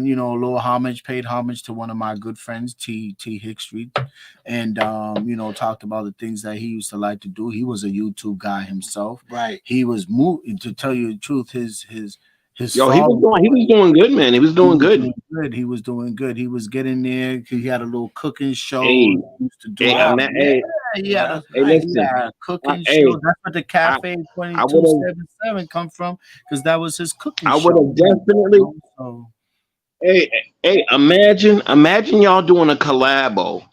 you know, a little homage, paid homage to one of my good friends, T Hick Street, and you know, talked about the things that he used to like to do. He was a YouTube guy himself. Right. He was to tell you the truth, his Yo, he was doing good, man. He was doing good. He was doing good. He was getting there. He had a little cooking show. Hey, he used to do he had a cooking show. That's what the Cafe 2277 come from, because that was his cooking show. I would have definitely. So, hey, imagine y'all doing a collabo.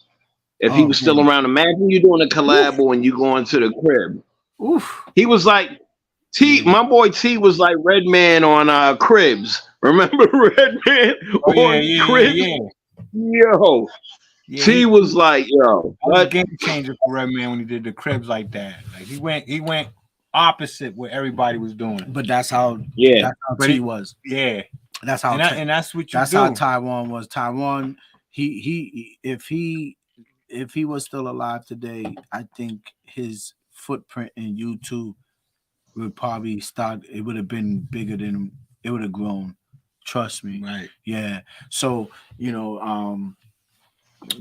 If he was still around, imagine you doing a collabo and you going to the crib. Oof. He was like my boy T was like Redman on Cribs. Remember Redman on Cribs? Yeah. Yo. Yeah, T was like, yo, what a game changer for Redman when he did the Cribs like that. Like he went opposite what everybody was doing. But that's how T was. Yeah. That's how and that's what you that's do. how Taiwan was. Taiwan, if he was still alive today, I think his footprint in YouTube would probably start. It would have been bigger than it would have grown. Trust me. Right. Yeah. So, you know,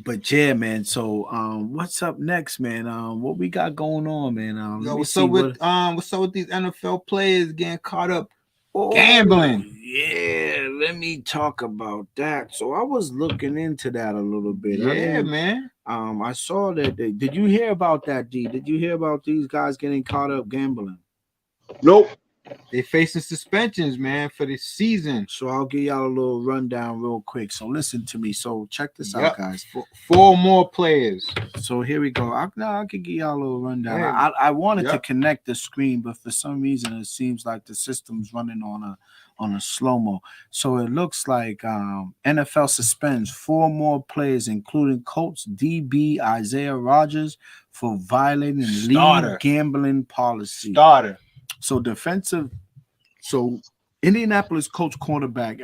but yeah, man. So what's up next, man? What we got going on, man? What's up with these NFL players getting caught up gambling? Yeah, let me talk about that. So I was looking into that a little bit. Yeah, man. I saw that. Did you hear about that, D? Did you hear about these guys getting caught up gambling? Nope. They facing suspensions, man, for the season. So I'll give y'all a little rundown real quick. So listen to me. So check this out, guys. 4 more players. So here we go. I could give y'all a little rundown. Yeah. I wanted to connect the screen, but for some reason it seems like the system's running on a slow-mo. So it looks like NFL suspends 4 more players, including Colts DB Isaiah Rodgers, for violating league gambling policy. So Indianapolis Colts cornerback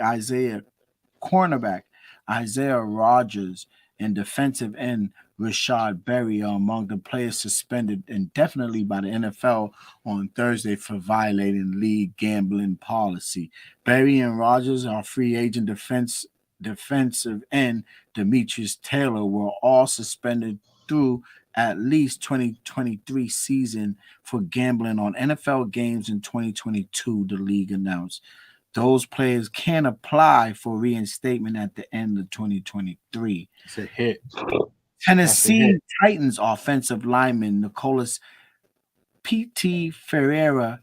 Isaiah Rodgers and defensive end Rashad Berry are among the players suspended indefinitely by the NFL on Thursday for violating league gambling policy. Berry and Rogers, our free agent defensive end Demetrius Taylor, were all suspended through at least 2023 season for gambling on NFL games in 2022, the league announced. Those players can apply for reinstatement at the end of 2023. It's a hit. Tennessee Titans offensive lineman Nicholas P.T. Ferreira,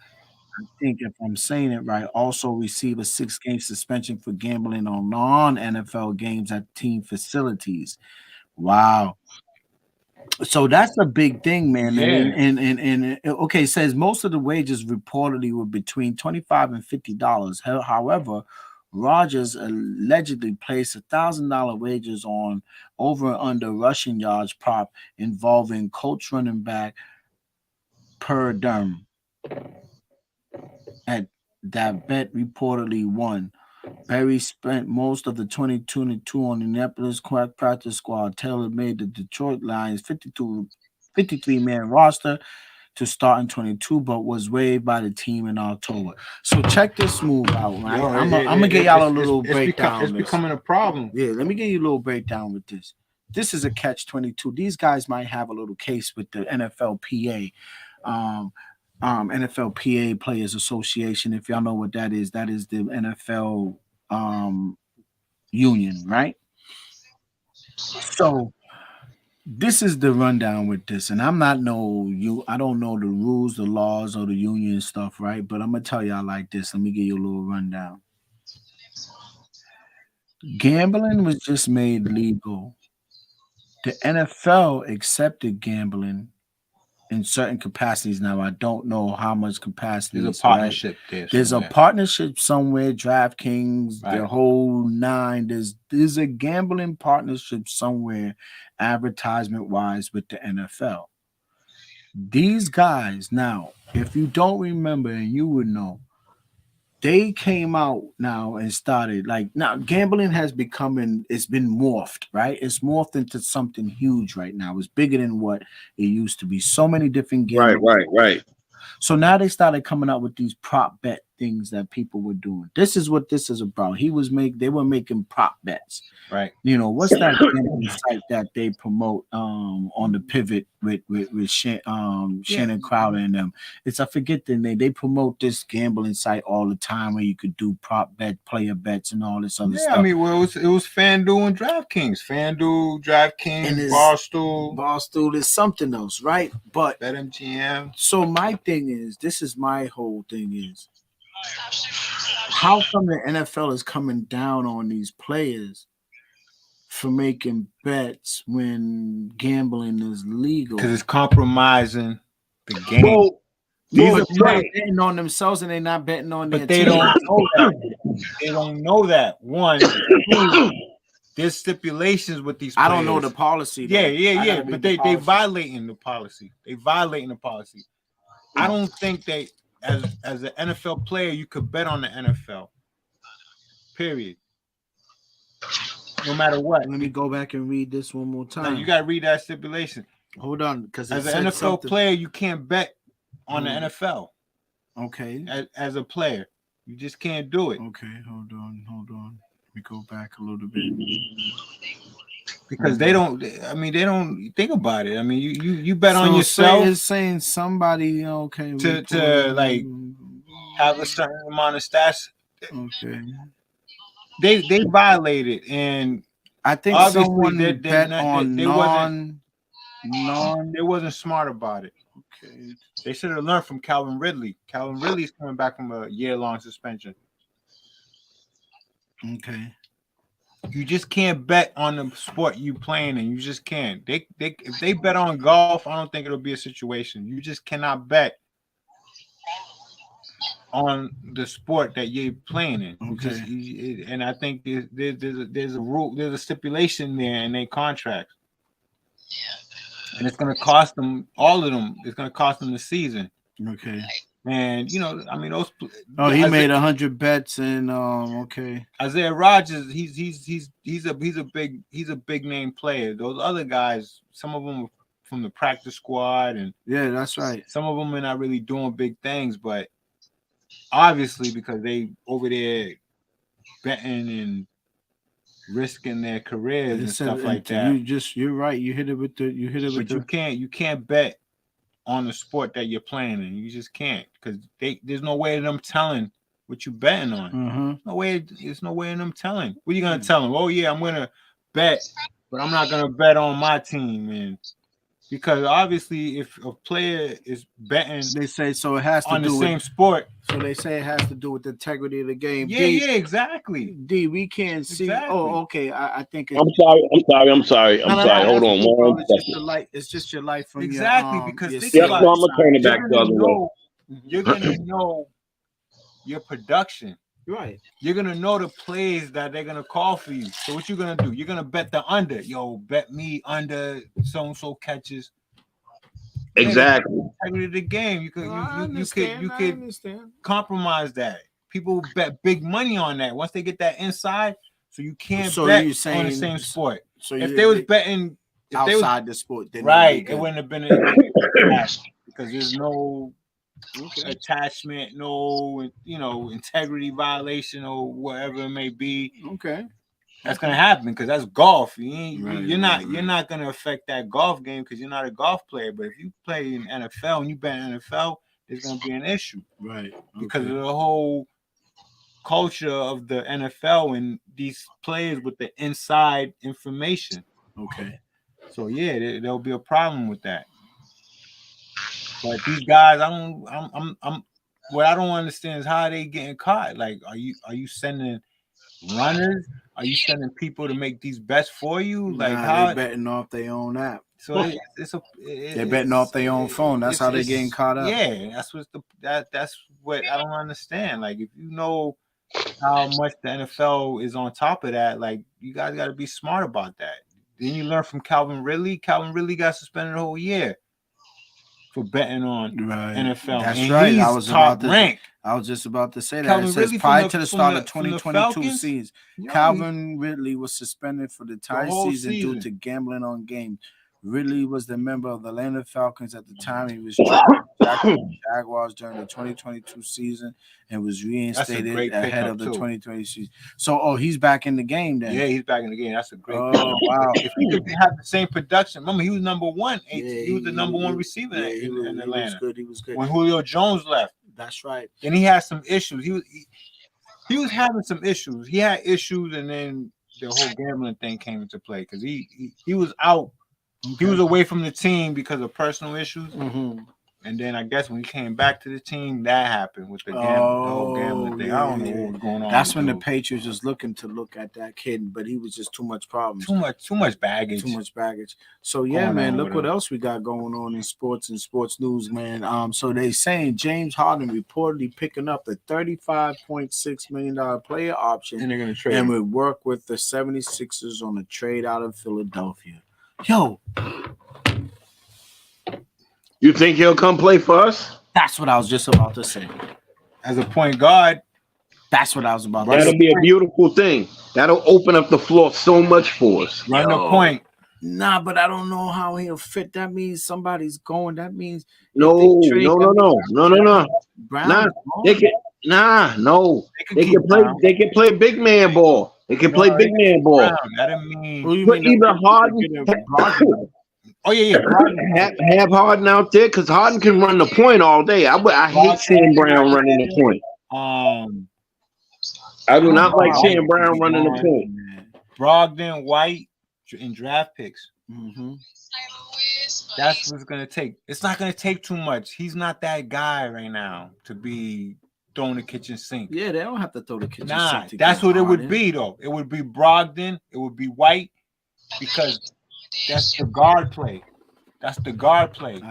I think if I'm saying it right, also received a 6-game suspension for gambling on non-NFL games at team facilities. Wow. So that's a big thing, man. Yeah. And okay, it says most of the wages reportedly were between $25 and $50. However, Rogers allegedly placed $1,000 wagers on over and under rushing yards prop involving Colts running back Per Durham. At that bet reportedly won. Berry spent most of the 2022 on the Indianapolis practice squad. Taylor made the Detroit Lions 53-man roster to start in 22, but was waived by the team in October. So check this move out, right? I'm gonna get y'all a little breakdown. It's becoming a problem. Yeah, let me give you a little breakdown with this. This is a catch-22. These guys might have a little case with the NFLPA. NFLPA Players Association. If y'all know what that is the NFL union, right? So this is the rundown with this, and I'm not I don't know the rules, the laws, or the union stuff, right? But I'm gonna tell y'all like this. Let me give you a little rundown. Gambling was just made legal. The NFL accepted gambling in certain capacities. Now, I don't know how much capacity. There's a partnership there. There's a partnership somewhere, DraftKings, the whole nine. There's a gambling partnership somewhere, advertisement-wise, with the NFL. These guys, now, if you don't remember, and you would know, they came out now and started now gambling has it's been morphed, right? It's morphed into something huge right now. It's bigger than what it used to be. So many different games. Right. So now they started coming out with these prop bet things that people were doing. This is what this is about. They were making prop bets. Right. You know, what's that site that they promote on the pivot with Shannon Crowder and them? I forget the name. They promote this gambling site all the time where you could do prop bet, player bets, and all this other stuff. I mean, well, it was FanDuel and DraftKings. FanDuel, DraftKings, and Barstool is something else, right? But BetMGM. So my thing is, my whole thing is, how come the NFL is coming down on these players for making bets when gambling is legal? Because it's compromising the game. Well, these are players betting on themselves and they're not betting on their team. Don't know that. They don't know that. One, there's stipulations with these players. I don't know the policy. Though. Yeah. But they violating the policy. I don't think they, as an NFL player, you could bet on the NFL. Period. No matter what. Let me go back and read this one more time. No, you got to read that stipulation. Hold on, because as an NFL player, you can't bet on the NFL. Okay. As a player, you just can't do it. Okay, hold on. Let me go back a little bit. Because they don't think about it. I mean, you bet on yourself. It's saying somebody to like have a certain amount of stats. Okay. They violated, and I think someone bet on they wasn't smart about it. Okay. They should have learned from Calvin Ridley. Calvin Ridley's coming back from a year-long suspension. Okay. You just can't bet on the sport you playing, and you just can't. If they bet on golf, I don't think it'll be a situation. You just cannot bet on the sport that you're playing in. Okay. And I think there's a rule, there's a stipulation there in their contract. And it's going to cost them, all of them, it's going to cost them the season. Okay. And you know, I mean, those. Oh, he made 100 bets and okay. Isaiah Rodgers, he's a big name player. Those other guys, some of them from the practice squad, and yeah, that's right. Some of them are not really doing big things, but obviously because they over there betting and risking their careers and stuff like that. You're right. You hit it with the. You can't bet on the sport that you're playing in. You just can't because there's no way of them telling what you betting on. Mm-hmm. There's no way of them telling. What are you gonna tell them? Oh yeah, I'm gonna bet, but I'm not gonna bet on my team, and because obviously if a player is betting, they say so it has to on do the with, same sport. So they say it has to do with the integrity of the game. Yeah, exactly. D, we can't see. Exactly. Oh, okay. I think. I'm sorry. Hold on one second. It's just light. It's just your life from exactly your, because think about it. I'm gonna turn it back the other way. You're gonna know your production. Right. You're gonna know the plays that they're gonna call for you. So what you're gonna do? You're gonna bet the under. Yo, bet me under so and so catches. Exactly. Integrity of the game. You could compromise that. People bet big money on that once they get that inside. So you can't bet on the same sport. So if they was betting outside the sport, then right, it wouldn't have been because there's no attachment, no integrity violation or whatever it may be. Okay. That's gonna happen because that's golf. You're not gonna affect that golf game because you're not a golf player. But if you play in NFL and you bet in NFL, there's gonna be an issue, right? Because of the whole culture of the NFL and these players with the inside information. Okay. So yeah, there'll be a problem with that. But these guys, what I don't understand is how are they getting caught? Like, are you sending runners? Are you sending people to make these bets for you? Like how they betting off their own app? So they're betting off their own phone. That's how they're getting caught up. Yeah, that's what I don't understand. Like if you know how much the NFL is on top of that, like you guys got to be smart about that. Then you learn from Calvin Ridley. Calvin Ridley got suspended a whole year for betting on NFL. That's and right. I was just about to say that. Calvin it says Ridley prior to the start of 2022 season, yeah, Calvin Ridley was suspended for the entire season due to gambling on games. Ridley was the member of the Atlanta Falcons at the time. He was traded to Jaguars during the 2022 season and was reinstated ahead of the 2020 season. So, he's back in the game then. Yeah, he's back in the game. That's a great pickup. Wow. If he could have the same production, remember he was number one. He was the number one receiver in Atlanta. He was good. When Julio Jones left. That's right. And he had some issues. He was having some issues. He had issues, and then the whole gambling thing came into play because he was out. Okay. He was away from the team because of personal issues. Mm-hmm. And then I guess when he came back to the team, that happened with the whole gambling thing. I don't know what was going on. That's when the Patriots was looking to look at that kid, but he was just too much problems. Too much baggage. So yeah, man, look what else we got going on in sports and sports news, man. So they saying James Harden reportedly picking up a $35.6 million player option, and they're gonna trade and would work with the 76ers on a trade out of Philadelphia. Yo. You think he'll come play for us? That's what I was just about to say. As a point guard, that's what I was about to say. That'll be a beautiful thing. That'll open up the floor so much for us. Run the point. Nah, but I don't know how he'll fit. That means somebody's going. That means no. Brown, they can play big man ball. They can play big man ball. That mean either Harden. Oh yeah. Have Harden out there because Harden can run the point all day. I hate seeing Brown running the point. I do not like seeing Brown running the point. Brogdon, White, and draft picks. Mm-hmm. That's what it's gonna take. It's not gonna take too much. He's not that guy right now to be throwing the kitchen sink. Yeah, they don't have to throw the kitchen sink. That's what Harden. It would be though. It would be Brogdon. It would be White because. That's the guard play.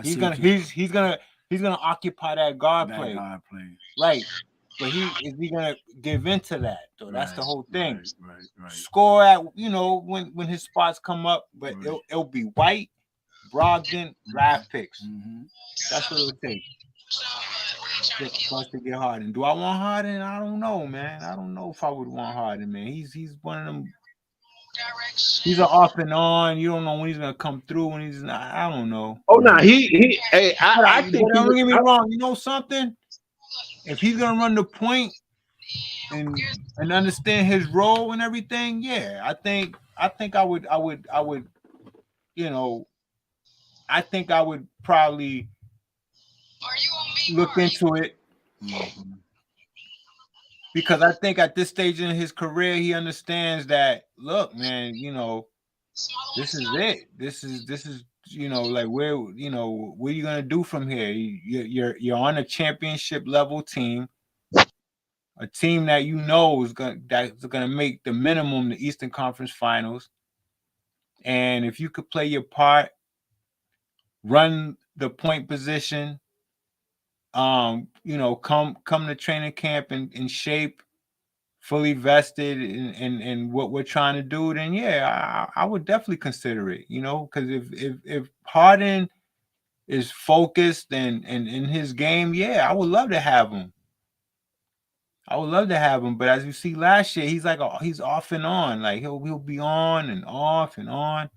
He's gonna occupy that guard play. Right. But is he gonna give into that? So that's the whole thing. Right. Score at when his spots come up, but it'll be White, Brogdon, draft picks. Mm-hmm. That's what it'll take. for us to get Harden. Do I want Harden? I don't know, man. I don't know if I would want Harden, man. He's one of them. He's an off and on. You don't know when he's gonna come through. When he's not. I don't know. Oh no, he. Hey, I think. But don't get me wrong. You know something? If he's gonna run the point and understand his role and everything, yeah, I think I would, you know, I think I would probably look into it. Mm-hmm. Because I think at this stage in his career, he understands that, look, man, you know, this is it. This is, you know, like where, you know, what are you gonna do from here? You're on a championship level team, a team that you know is gonna make the minimum the Eastern Conference Finals. And if you could play your part, run the point position, you know, come to training camp in shape, fully vested in what we're trying to do, then yeah, I would definitely consider it, you know, because if Harden is focused and in his game, yeah, I would love to have him. I would love to have him, but as you see last year, he's like he's off and on, like he'll be on and off and on.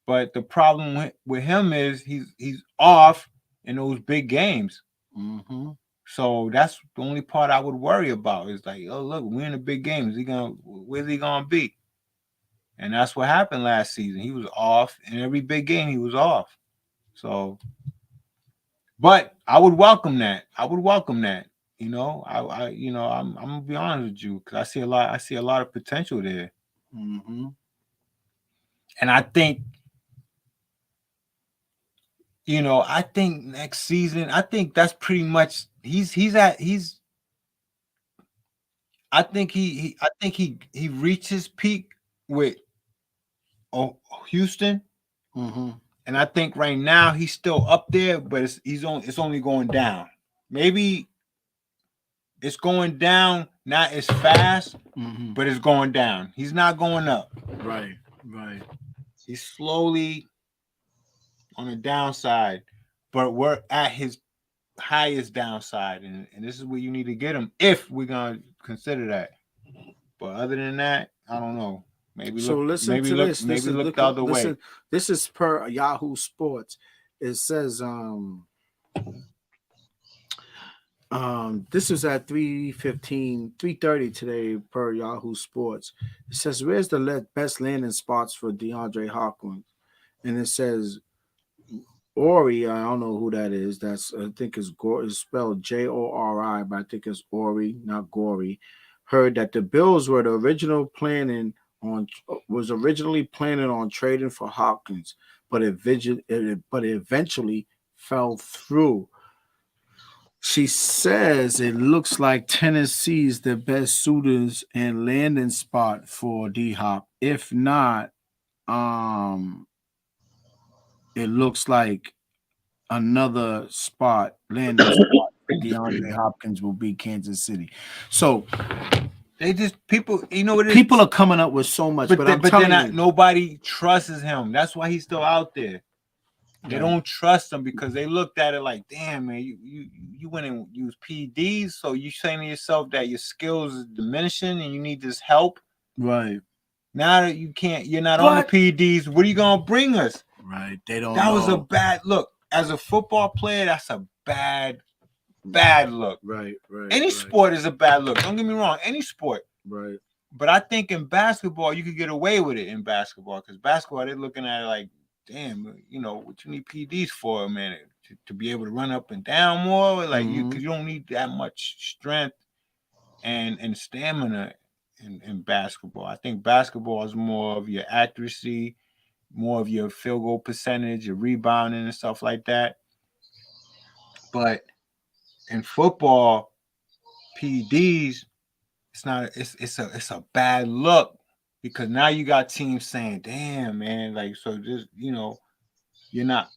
But the problem with him is he's off in those big games. Mm-hmm. So that's the only part I would worry about. Is like, oh look, we're in a big game. Where's he gonna be? And that's what happened last season. He was off in every big game. He was off. So, but I would welcome that. You know, I'm gonna be honest with you because I see a lot of potential there. Mm-hmm. And I think, you know, I think next season, I think that's pretty much I think he reached his peak with Houston, mm-hmm. and I think right now he's still up there, but it's only going down. Maybe it's going down, not as fast, Mm-hmm. but it's going down. He's not going up. Right. He's slowly on the downside, but we're at his highest downside, and this is where you need to get him if we're gonna consider that. But other than that, I don't know. Maybe so look, listen maybe to look, this. maybe look the other way. This is per Yahoo Sports. It says this is at 3:30 today per Yahoo Sports. It says, where's the best landing spots for DeAndre Hopkins? And it says Ori, I don't know who that is. I think it's spelled Jori, but I think it's Ori, not Gory. Heard that the Bills were originally planning on trading for Hopkins, but it eventually fell through. She says it looks like Tennessee's the best suitors and landing spot for D-Hop. If not, it looks like another landing spot for DeAndre Hopkins will be Kansas City. So they just people are coming up with so much, but nobody trusts him. That's why he's still out there. They don't trust him because they looked at it like, damn, man, you went and used PDs, so you saying to yourself that your skills is diminishing and you need this help. Right. Now that you're not on the PDs, what are you gonna bring us? Right. They don't. That was a bad look. As a football player, that's a bad look. Right. Any sport is a bad look. Don't get me wrong. Any sport. Right. But I think in basketball, you could get away with it in basketball because basketball, they're looking at it like, damn, you know, what you need PDs for, man, to be able to run up and down more, like because you don't need that much strength and stamina in basketball. I think basketball is more of your accuracy, more of your field goal percentage, your rebounding and stuff like that. But in football, PDs, it's a bad look. Because now you got teams saying, damn, man, like, so just, you know, you're not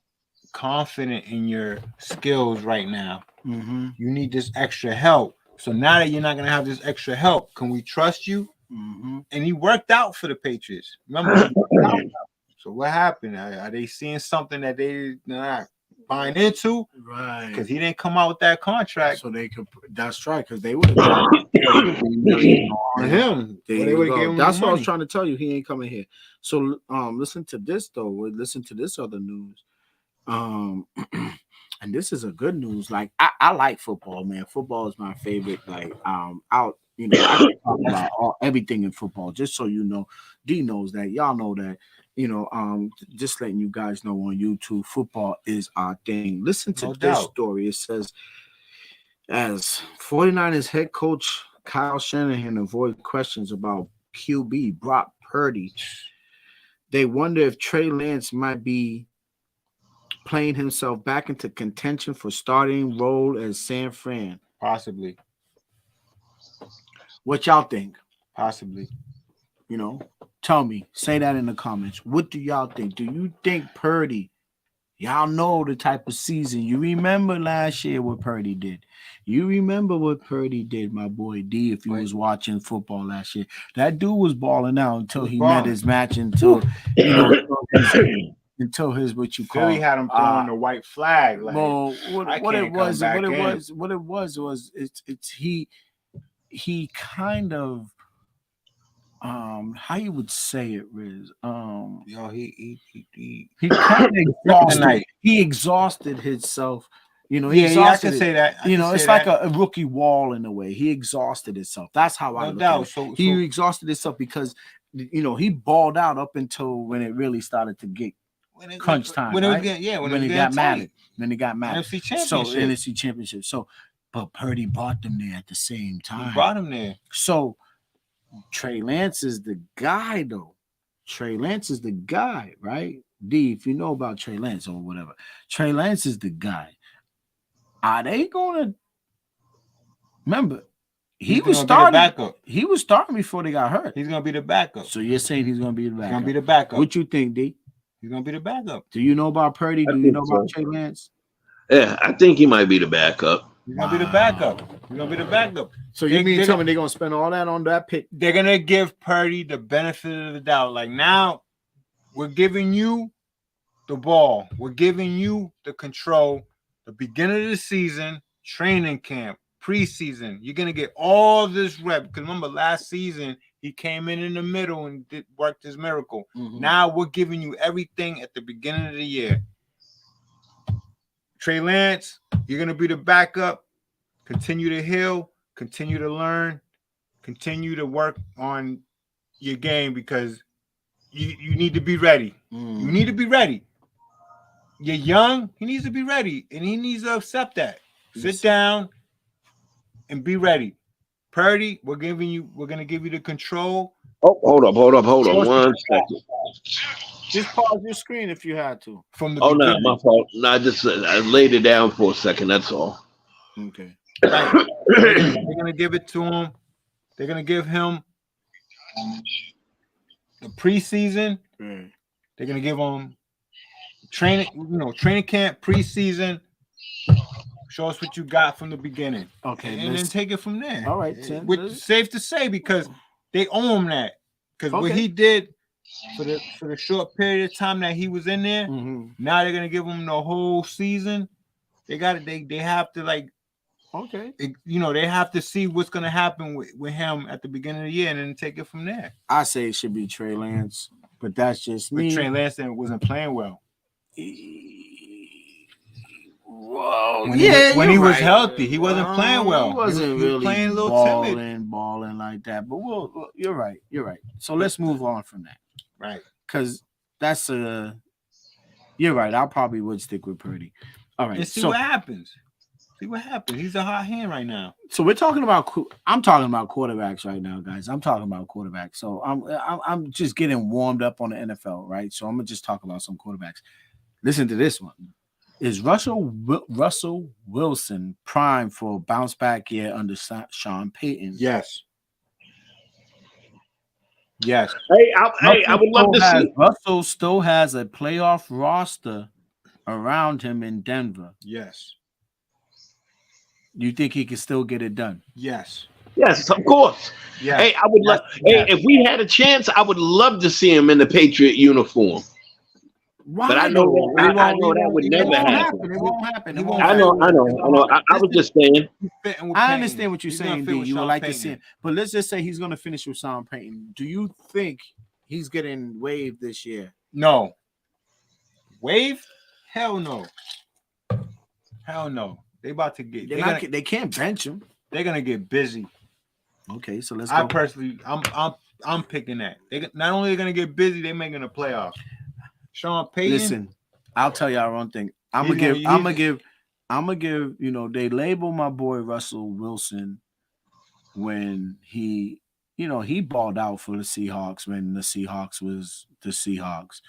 confident in your skills right now. Mm-hmm. You need this extra help. So now that you're not going to have this extra help, can we trust you? Mm-hmm. And he worked out for the Patriots. Remember? So what happened? Are they seeing something that they not? buying into, right? Because he didn't come out with that contract. So they could. That's right. Because they would have dropped $40 million On him. There Or they you would've go. gave him That's the what I was money. trying to tell you. He ain't coming here. So listen to this though. Listen to this other news. And this is a good news. Like I like football, man. Football is my favorite. Like out, you know, I can talk about everything in football. Just so you know, D knows that. Y'all know that. You know, just letting you guys know on YouTube, football is our thing. Listen to this story. It says, as 49ers head coach Kyle Shanahan avoid questions about QB Brock Purdy, they wonder if Trey Lance might be playing himself back into contention for starting role as San Fran. Possibly. What y'all think? Possibly. You know, tell me. Say that in the comments. What do y'all think? Do you think Purdy? Y'all know the type of season. You remember last year what Purdy did. You remember what Purdy did, my boy D, if you was watching football last year. That dude was balling out until he met his match, until, you know, until his what you call. Philly had him throwing the white flag. Like, well, what it was he kind of how you would say it, Riz? Yo, he kind of exhausted. He exhausted himself. You know, he exhausted. I can say that. You know, it's like a rookie wall in a way. He exhausted himself. That's how I look at it. So he exhausted himself because, you know, he balled out up until when it really started to get crunch time. When he got mad. NFC Championship. So, but Purdy brought them there at the same time. He brought him there. So Trey Lance is the guy, though. Trey Lance is the guy, right? D, if you know about Trey Lance or whatever, Trey Lance is the guy. Are they gonna remember? He was starting. He was starting before they got hurt. He's gonna be the backup. So you're saying he's gonna be the backup? He's gonna be the backup. What you think, D? He's gonna be the backup. Do you know about Purdy? Do you know about Trey Lance? Yeah, I think he might be the backup. He's gonna be the backup. He's gonna be the backup. So you mean tell me they're gonna spend all that on that pick? They're gonna give Purdy the benefit of the doubt. Like, now, we're giving you the ball. We're giving you the control. The beginning of the season, training camp, preseason. You're gonna get all this rep. Because remember, last season he came in the middle and worked his miracle. Mm-hmm. Now we're giving you everything at the beginning of the year. Trey Lance, you're going to be the backup. Continue to heal. Continue to learn. Continue to work on your game because you need to be ready. You need to be ready. You're young. He needs to be ready, and he needs to accept that. Sit down and be ready. Purdy, we're going to give you the control. Oh, hold up 1 second. Just pause your screen if you had to. From the no, my fault. No, I laid it down for a second. That's all. Okay. Right. They're gonna give it to him. They're gonna give him the preseason. They're gonna give him training camp, preseason. Show us what you got from the beginning. Okay, and then take it from there. All right, Which safe to say because they owe him that. Because what he did for the short period of time that he was in there, now they're gonna give him the whole season. They have to they have to see what's gonna happen with him at the beginning of the year and then take it from there. I say it should be Trey Lance, but that's just me. But Trey Lance wasn't playing well. Whoa, when he was healthy, he wasn't playing well. He wasn't really playing a little balling like that. But you're right. So let's move on from that. Right. Because that's you're right. I probably would stick with Purdy. All right. And see what happens. He's a hot hand right now. So I'm talking about quarterbacks right now, guys. I'm talking about quarterbacks. So I'm just getting warmed up on the NFL, right? So I'm gonna just talk about some quarterbacks. Listen to this one. Is Russell Wilson prime for a bounce back year under Sean Payton? Yes. Hey, I would love to see. Russell still has a playoff roster around him in Denver. Yes. You think he can still get it done? Yes. Yes, of course. Yeah. Hey, I would love. Hey, if we had a chance, I would love to see him in the Patriot uniform. Why? But I know that I know that would never happen. It won't happen. It won't I happen. know. I was just saying. I understand what you're saying, D. You would like to see him. him, but let's just say he's going to finish with Sean Payton. Do you think he's getting waived this year? No. Waived? Hell no. Hell no. They about to get. They can't bench him. They're gonna get busy. Okay, so let's. I personally, I'm picking that. They not only are gonna get busy, they're making a playoff. Sean Payton. Listen, I'll tell y'all one thing. I'm gonna give. You know, they label my boy Russell Wilson when he balled out for the Seahawks when the Seahawks was the Seahawks.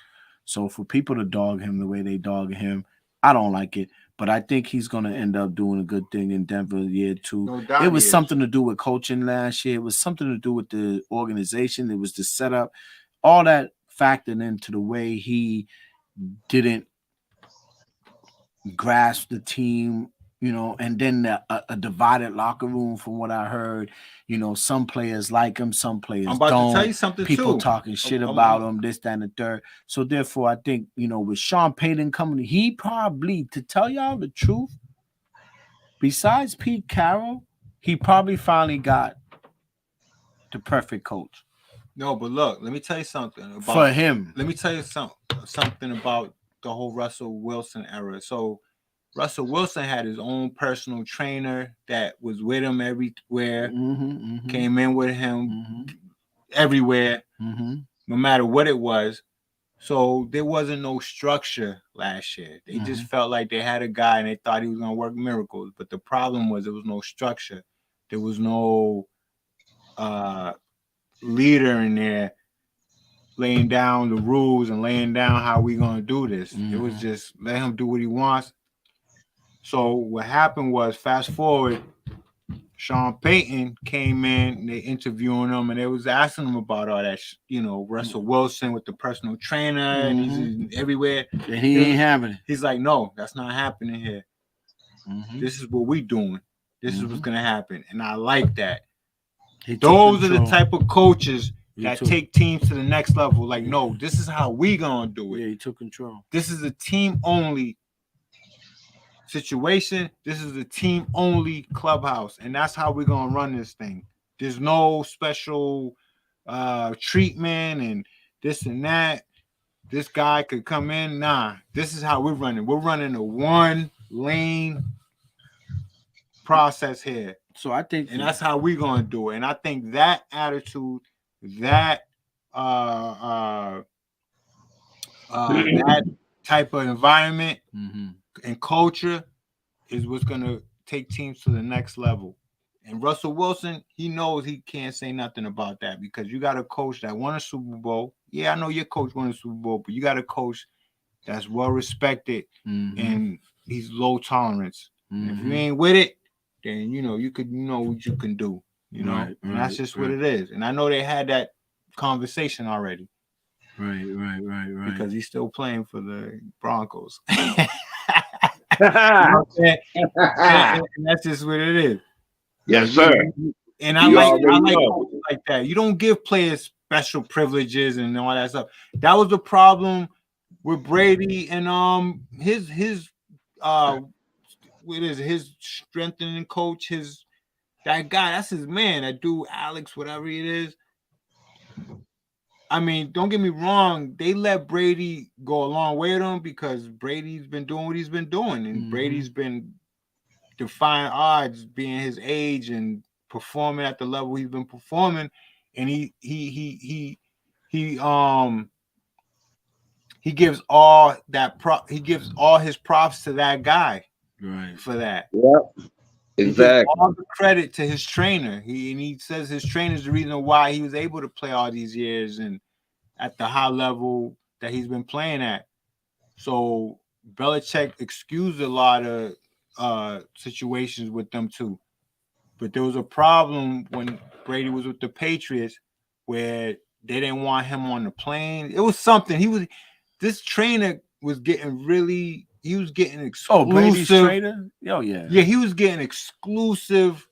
So for people to dog him the way they dog him, I don't like it. But I think he's going to end up doing a good thing in Denver year 2. No doubt it was something to do with coaching last year. It was something to do with the organization. It was the setup. All that factored into the way he didn't grasp the team, you know, and then a divided locker room from what I heard. You know, some players like him, some players I'm about don't. to tell you something People too. talking shit about him, this, that, and the third. So therefore, I think, you know, with Sean Payton coming, he probably, to tell y'all the truth, besides Pete Carroll, he probably finally got the perfect coach. No, but look, let me tell you something about for him. Let me tell you something about the whole Russell Wilson era. So Russell Wilson had his own personal trainer that was with him everywhere, came in with him everywhere, no matter what it was. So there wasn't no structure last year. They just felt like they had a guy and they thought he was going to work miracles. But the problem was there was no structure. There was no leader in there laying down the rules and laying down how we going to do this. It was just let him do what he wants. So what happened was, fast forward, Sean Payton came in, and they interviewing him, and they was asking him about all that, Russell Wilson with the personal trainer, and he's everywhere. And he ain't having it. He's like, no, that's not happening here. This is what we doing. This is what's going to happen. And I like that. Those are the type of coaches that take teams to the next level. Like, no, this is how we going to do it. Yeah, he took control. This is a team-only situation. This is a team-only clubhouse, and that's how we're going to run this thing. There's no special treatment and this and that. This guy could come in. Nah, this is how we're running. We're running a one-lane process here. So I think, and that's how we're going to do it. And I think that attitude, that that type of environment and culture is what's going to take teams to the next level. And Russell Wilson, he knows he can't say nothing about that, because you got a coach that won a Super Bowl. Yeah, I know your coach won a Super Bowl, but you got a coach that's well respected and he's low tolerance. If you ain't with it, then you know what you can do. And that's just what it is. And I know they had that conversation already. Right. Because he's still playing for the Broncos. And that's just what it is. Yes, sir. And I like coaches like that. You don't give players special privileges and all that stuff. That was the problem with Brady and his strengthening coach, that guy, that's his man, that dude Alex, whatever it is. I mean, don't get me wrong, they let Brady go a long way with him because Brady's been doing what he's been doing, and Brady's been defying odds, being his age and performing at the level he's been performing, and he gives all his props to that guy, right, for that. Yep. Exactly. All the credit to his trainer. He says his trainer is the reason why he was able to play all these years and at the high level that he's been playing at. So Belichick excused a lot of situations with them too. But there was a problem when Brady was with the Patriots where they didn't want him on the plane. It was something. This trainer was getting exclusive. Oh, Brady's trainer? Oh, yeah. Yeah, he was getting exclusive.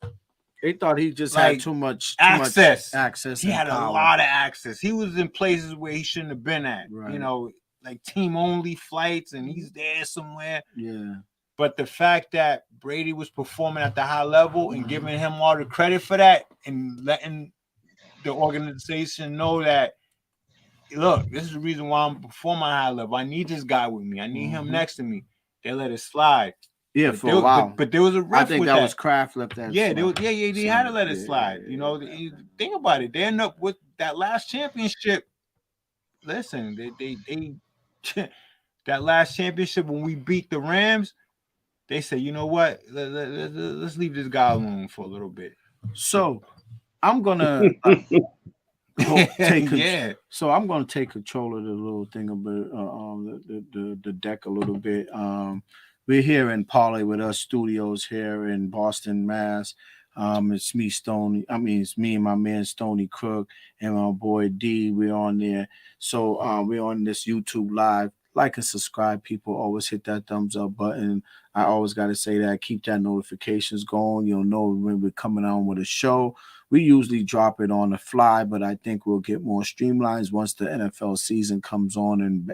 They thought he just had too much access. Access. He had a lot of access. He was in places where he shouldn't have been at. Right. like team only flights and he's there somewhere. Yeah. But the fact that Brady was performing at the high level and giving him all the credit for that and letting the organization know that, look, this is the reason why I'm performing at high level. I need this guy with me. I need him next to me. They let it slide. Yeah, But for a while. But there was a rift I think with that was Kraft left that. Yeah, slide. they had to let it slide. You know, think about it. They end up with that last championship. Listen, they that last championship when we beat the Rams, they said, you know what? Let's leave this guy alone for a little bit. So I'm gonna take So I'm gonna take control of the little thing a bit, the deck a little bit. We're here in Parlay with Us Studios here in Boston, Mass. It's me, Stony. I mean, it's me and my man Stony Crook and my boy D. We're on there. So we're on this YouTube live. Like and subscribe, people. Always hit that thumbs up button. I always got to say that. Keep that notifications going. You'll know when we're coming on with a show. We usually drop it on the fly, but I think we'll get more streamlines once the NFL season comes on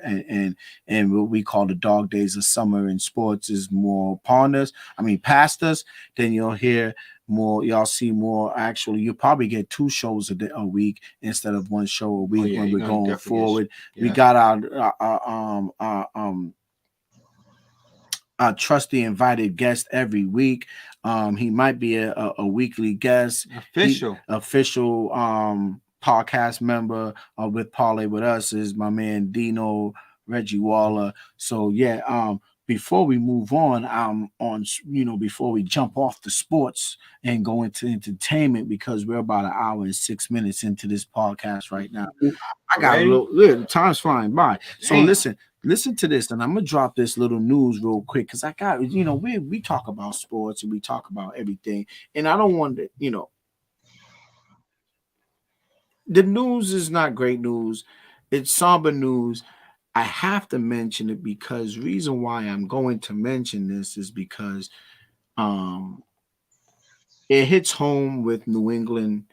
and what we call the dog days of summer in sports is more upon us. I mean, past us. Then you'll hear more. Y'all see more. Actually, you'll probably get 2 shows a week instead of 1 show a week when we're going forward. We got our trusty invited guest every week. He might be a weekly guest, official podcast member with Parlay with Us is my man Dino Reggie Waller. So yeah, before we move on, before we jump off the sports and go into entertainment, because we're about an hour and 6 minutes into this podcast right now. I got a little time's flying by. So listen to this, and I'm gonna drop this little news real quick because I got, we talk about sports and we talk about everything, and I don't want to, the news is not great news. It's somber news. I have to mention it because reason why I'm going to mention this is because it hits home with New England,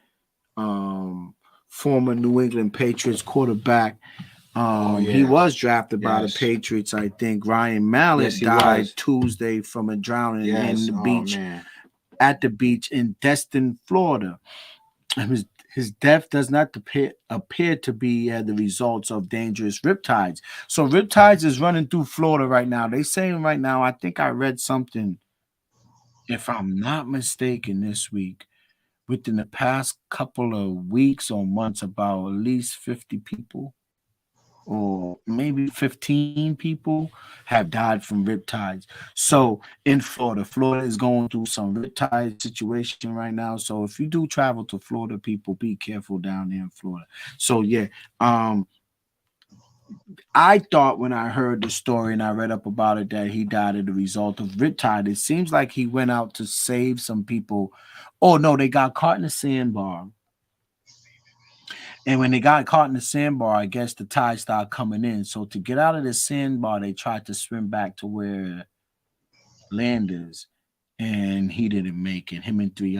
former New England Patriots quarterback. He was drafted by the Patriots, I think. Ryan Mallett died Tuesday from a drowning in the beach at the beach in Destin, Florida. His death does not appear to be the results of dangerous riptides. So riptides is running through Florida right now. They saying right now, I think I read something, if I'm not mistaken, this week, within the past couple of weeks or months, about at least 50 people or maybe 15 people have died from riptides. So in Florida is going through some riptide situation right now. So if you do travel to Florida, people, be careful down there in Florida. So yeah, I thought when I heard the story and I read up about it that he died as a result of riptide. It seems like he went out to save some people. Oh no, they got caught in a sandbar. And when they got caught in the sandbar, I guess the tide started coming in. So to get out of the sandbar, they tried to swim back to where land is. And he didn't make it. Him and 2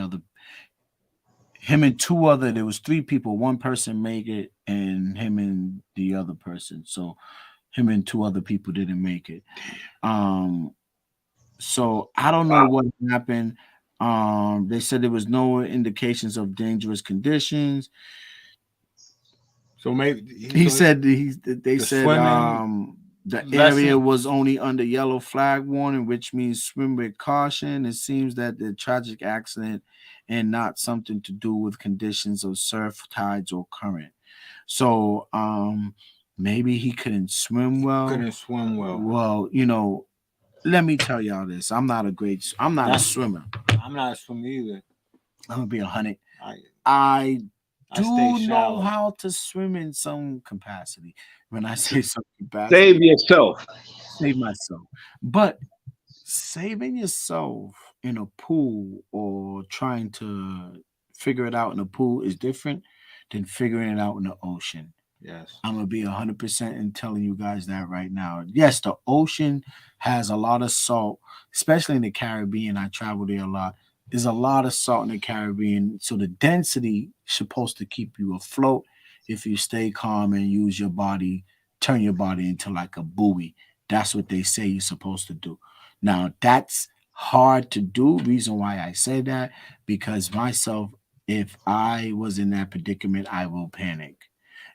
other, there was 3 people. 1 person made it, and him and the other person. So him and 2 other people didn't make it. So I don't know what happened. They said there was no indications of dangerous conditions. So maybe they said the area was only under yellow flag warning, which means swim with caution. It seems that the tragic accident and not something to do with conditions of surf, tides, or current. So maybe he couldn't swim well. Well, let me tell y'all this. I'm not a swimmer. I'm not a swimmer either. I'm gonna be 100. I do know how to swim in some capacity. When I say some capacity, save myself. But saving yourself in a pool or trying to figure it out in a pool is different than figuring it out in the ocean. Yes. I'm going to be 100% in telling you guys that right now. Yes, the ocean has a lot of salt, especially in the Caribbean. I travel there a lot. There's a lot of salt in the Caribbean. So the density is supposed to keep you afloat if you stay calm and use your body turn your body into like a buoy. That's what they say you're supposed to do. Now that's hard to do. Reason why I say that, because myself, if I was in that predicament, I will panic.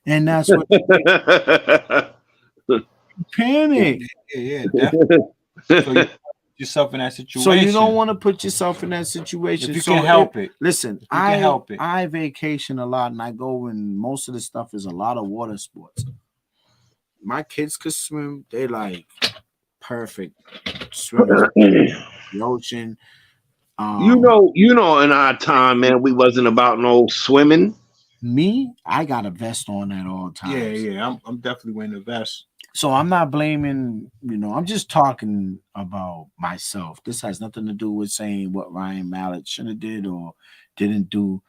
And that's what panic. Yeah, definitely. So you put yourself in that So you don't situation want to put yourself in that situation. if you So can help it. listen, If you can help it. I vacation a lot, and I go, and most of the stuff is a lot of water sports. My kids could swim. They like perfect swimmers. The ocean. you know, in our time, man, we wasn't about no swimming. Me, I got a vest on at all times. Yeah. I'm definitely wearing the vest. So I'm not blaming, I'm just talking about myself. This has nothing to do with saying what Ryan Mallett should have did or didn't do.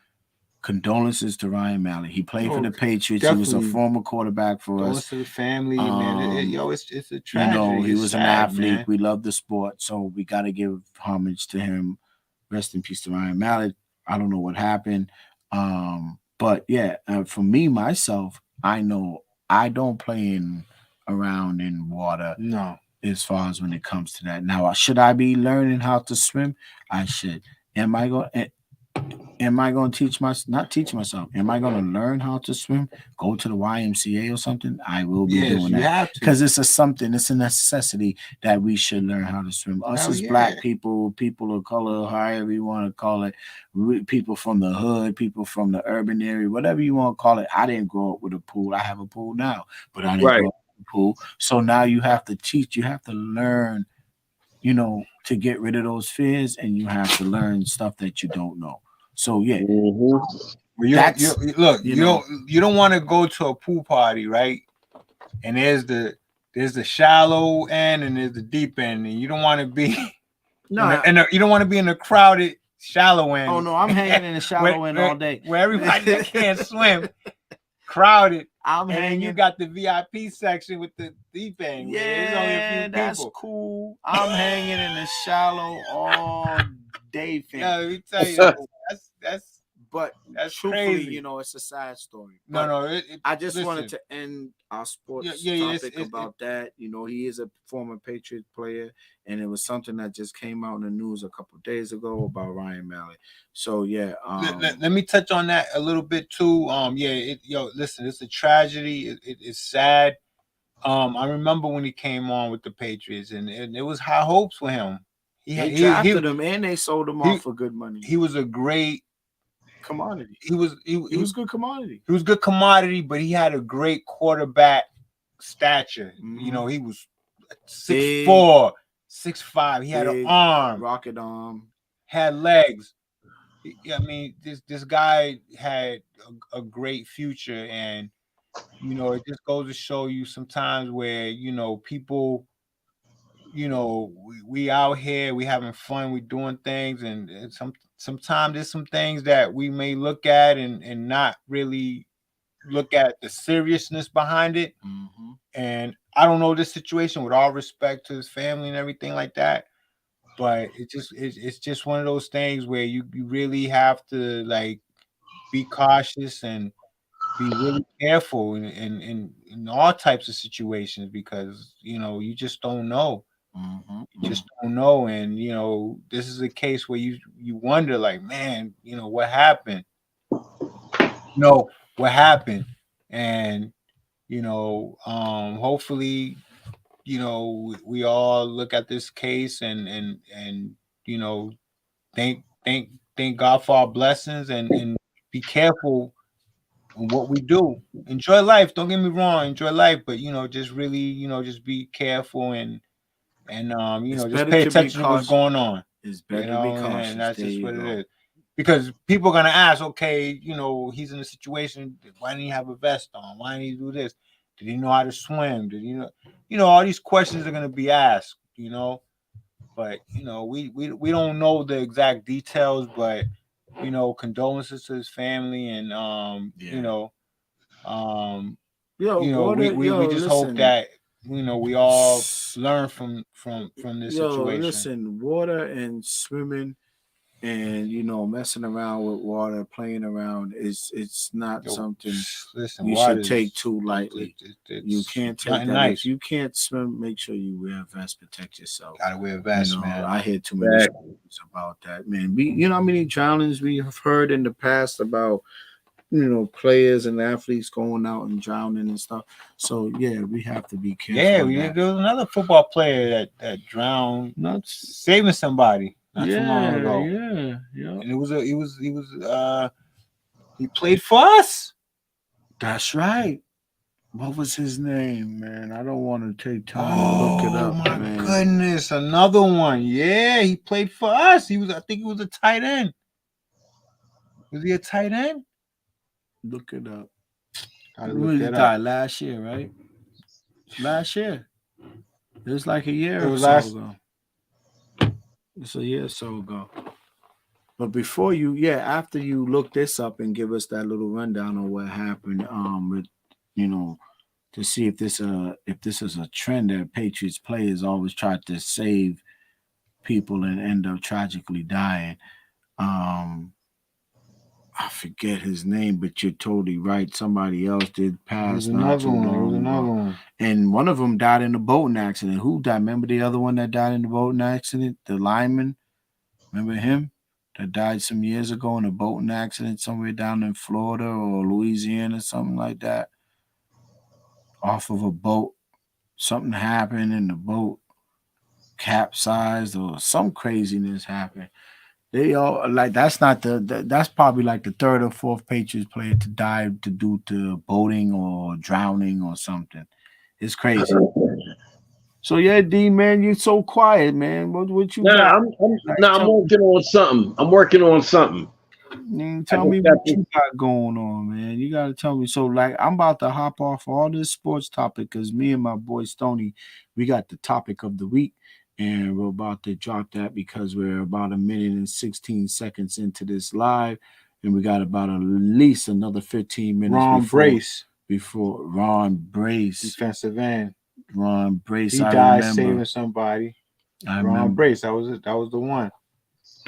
Condolences to Ryan Mallett. He played for the Patriots. He was a former quarterback for us. To the family, man. It's a tragedy. He was sad, an athlete. Man. We love the sport, so we got to give homage to him. Rest in peace to Ryan Mallett. I don't know what happened, but yeah, for me myself, I know I don't play around in water. No. As far as when it comes to that. Now, should I be learning how to swim? I should. Am I going to not teach myself? Am I going to learn how to swim? Go to the YMCA or something? I will be doing that because it's a necessity that we should learn how to swim. Us as black people of color, however you want to call it, people from the hood, people from the urban area, whatever you want to call it. I didn't grow up with a pool. I have a pool now, but I didn't grow up with a pool. So now you have to teach. You have to learn, to get rid of those fears, and you have to learn stuff that you don't know. So yeah, you don't want to go to a pool party, right? And there's the shallow end and there's the deep end, and you don't want to be you don't want to be in the crowded shallow end. Oh no, I'm hanging in the shallow end all day, where everybody that can't swim, crowded. I'm hanging. You got the VIP section with the deep end. Yeah, that's cool. I'm hanging in the shallow all day, fam. Yeah, let me tell you, that's truthfully, crazy. It's a sad story. No, I just wanted to end our sports topic about that. He is a former Patriot player, and it was something that just came out in the news a couple of days ago about Ryan Mallett. So yeah, let me touch on that a little bit too. Listen, it's a tragedy. It's sad. I remember when he came on with the Patriots, and it was high hopes for him. They drafted him, and they sold him off for good money. He was a great commodity. He was good commodity. He was good commodity, but he had a great quarterback stature. Mm-hmm. He was 6'4", 6'5". He had an arm, rocket arm, had legs. This guy had a great future, and it just goes to show you sometimes where people. We out here, we having fun, we doing things, and sometimes there's some things that we may look at and not really look at the seriousness behind it. Mm-hmm. And I don't know this situation, with all respect to his family and everything like that, but it's just one of those things where you really have to like be cautious and be really careful in all types of situations, because you just don't know. Mm-hmm. You just don't know, and this is a case where you wonder, like, man, what happened? What happened? And hopefully, we all look at this case and thank God for our blessings, and be careful in what we do. Enjoy life. Don't get me wrong, enjoy life, but just really, just be careful and just pay attention to what's going on. It's better to be cautious. And that's just what it is. Because people are gonna ask, okay, he's in a situation. Why didn't he have a vest on? Why didn't he do this? Did he know how to swim? Did he know? All these questions are gonna be asked. But we don't know the exact details. But condolences to his family, and we just hope that we all learn from this situation. Listen, water and swimming And messing around with water, playing around it's not something Listen, you should take too lightly. You can't take that. Nice. If you can't swim, make sure you wear a vest, protect yourself. Gotta wear a vest, man. I hear too many stories about that, man. How many drownings we have heard in the past about players and athletes going out and drowning and stuff. So yeah, we have to be careful. Yeah, there was another football player that drowned, saving somebody not too long ago. Yeah. And he played for us. That's right. What was his name, man? I don't want to take time to look it up. Oh my goodness, another one. Yeah, he played for us. I think he was a tight end. Was he a tight end? Look it up. He died last year, right? Last year. It was like a year or so ago. It's a year or so ago. But before after you look this up and give us that little rundown of what happened, with to see if this is a trend that Patriots players always try to save people and end up tragically dying. I forget his name, but you're totally right. Somebody else did pass not too long ago. And one of them died in a boating accident. Who died? Remember the other one that died in the boating accident? The lineman? Remember him? That died some years ago in a boating accident somewhere down in Florida or Louisiana, something like that. Off of a boat. Something happened and the boat capsized or some craziness happened. They all that's probably like the third or fourth Patriots player to die due to boating or drowning or something. It's crazy. So yeah, D man, you're so quiet, man. What you got? I'm working on something. Tell me what you got going on, man. You gotta tell me. So I'm about to hop off all this sports topic because me and my boy Stoney, we got the topic of the week. And we're about to drop that because we're about 1 minute and 16 seconds into this live. And we got about at least another 15 minutes before Ron Brace. Defensive end. Ron Brace. He died saving somebody. Ron Brace. That was the one.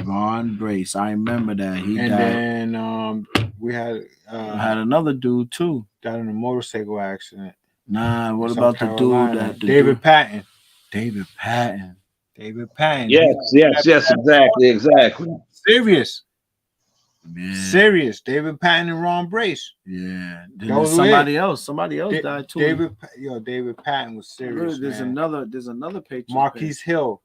Ron Brace. I remember that. He died. And then we had another dude too. Died in a motorcycle accident. Nah, what about the dude that David Patton. David Patton. Yes, exactly. Serious. Man. Serious. David Patton and Ron Brace. Yeah. Then somebody else died too. David Patton was serious. There's another Patriot. Marquise Hill.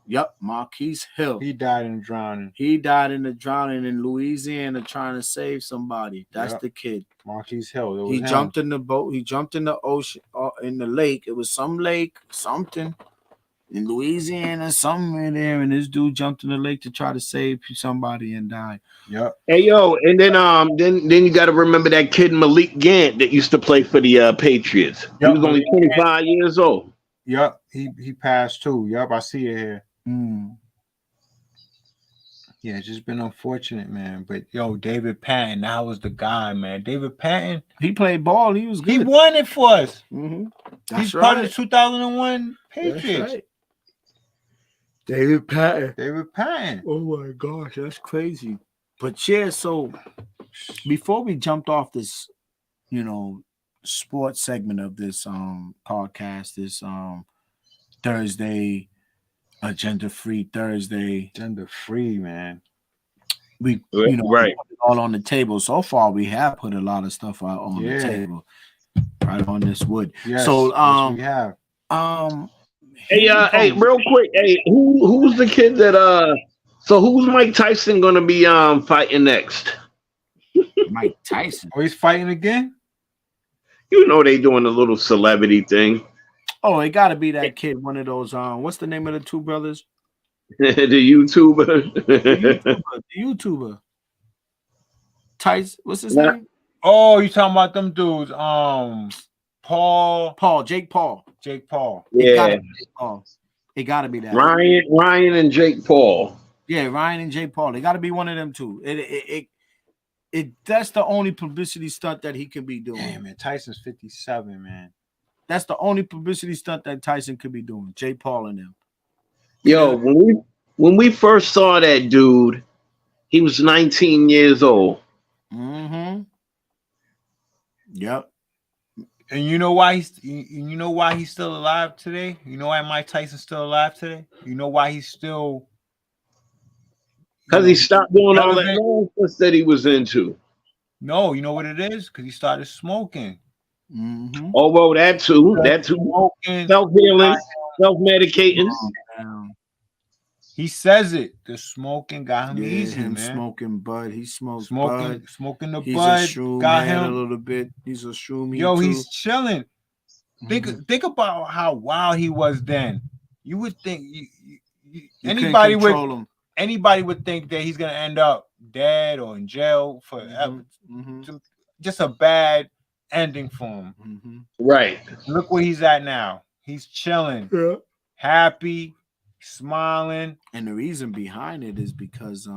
Yep, Marquise Hill. He died in drowning. He died in the drowning in Louisiana trying to save somebody. That's the kid. Marquise Hill. He jumped in the boat. He jumped in the ocean, in the lake. It was some lake, something in Louisiana, somewhere there. And this dude jumped in the lake to try to save somebody and died. Yep. Hey yo, and then you got to remember that kid Malik Gant that used to play for the Patriots. Yep. He was only 25 years old. Yep. He passed too. Yep. I see it here. Yeah, it's just been unfortunate, man. But David Patton, that was the guy, man. David Patton, he played ball. He was good. He won it for us. He's part of the 2001 Patriots. That's right. David Patton. Oh my gosh, that's crazy. But yeah, so before we jumped off this, sports segment of this podcast, this Thursday. Agenda-free Thursday. Agenda-free, man. We, put it all on the table. So far, we have put a lot of stuff out on the table, right on this wood. Yes, so, we have. Hey, real quick. Hey, who's the kid that? So who's Mike Tyson gonna be fighting next? Mike Tyson. Oh, he's fighting again. They doing a little celebrity thing. Oh, it got to be that kid, one of those. What's the name of the two brothers? The YouTuber. the YouTuber. Tyson. What's his name? Oh, you talking about them dudes? Jake Paul. Yeah. It got to be that. Ryan and Jake Paul. Yeah, Ryan and Jake Paul. They got to be one of them two. That's the only publicity stunt that he could be doing. Damn, man. Tyson's 57, man. That's the only publicity stunt that Tyson could be doing. Jake Paul and them. Yo, when we first saw that dude, He was 19 years old. Mm-hmm. Yep. And you know why he's still alive today? You know why Mike Tyson's still alive today? You know why he's still Because he stopped doing all that relevant? nonsense that he was into. No, you know what it is? Because he started smoking. Mm-hmm. Oh, well, that too. That too. Smoking. Self-healing, self-medicating. Down. He says it. The smoking got him Yeah, easy, him man. smoking bud. He smokes Smoking bud. the He's bud a shroom got head a him. little bit. He's a shroomy Yo, too. he's chilling. Think about how wild he was then. You would think anybody would think that he's gonna end up dead or in jail forever. Just a bad ending for him. Right. Look where he's at now. He's chilling, happy, smiling. And the reason behind it is because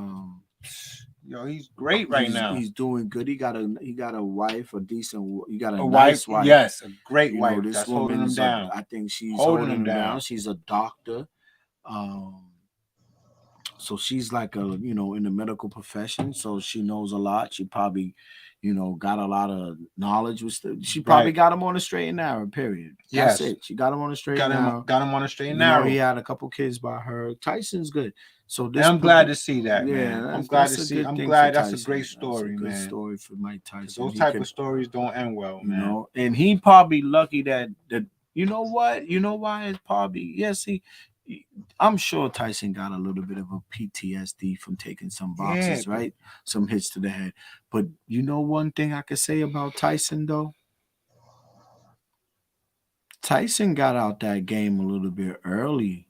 yo, he's great right now. He's doing good. He got a wife, a decent. He got a nice wife. Yes, a great wife. This that's woman holding him down. I think she's holding him down. She's a doctor. So she's like in the medical profession. So she knows a lot. She probably, got a lot of knowledge. She probably got him on a straight and narrow. Period. That's it. She got him on a straight and narrow. Got him on a straight and narrow. He had a couple kids by her. Tyson's good. So I'm glad to see that, man. I'm glad to see. I'm glad that's a great story, man. Good story for Mike Tyson. Those type of stories don't end well, man. And he probably lucky that you know what? You know why? It's probably I'm sure Tyson got a little bit of a PTSD from taking some boxes, right? Some hits to the head. But you know one thing I could say about Tyson, though? Tyson got out that game a little bit early.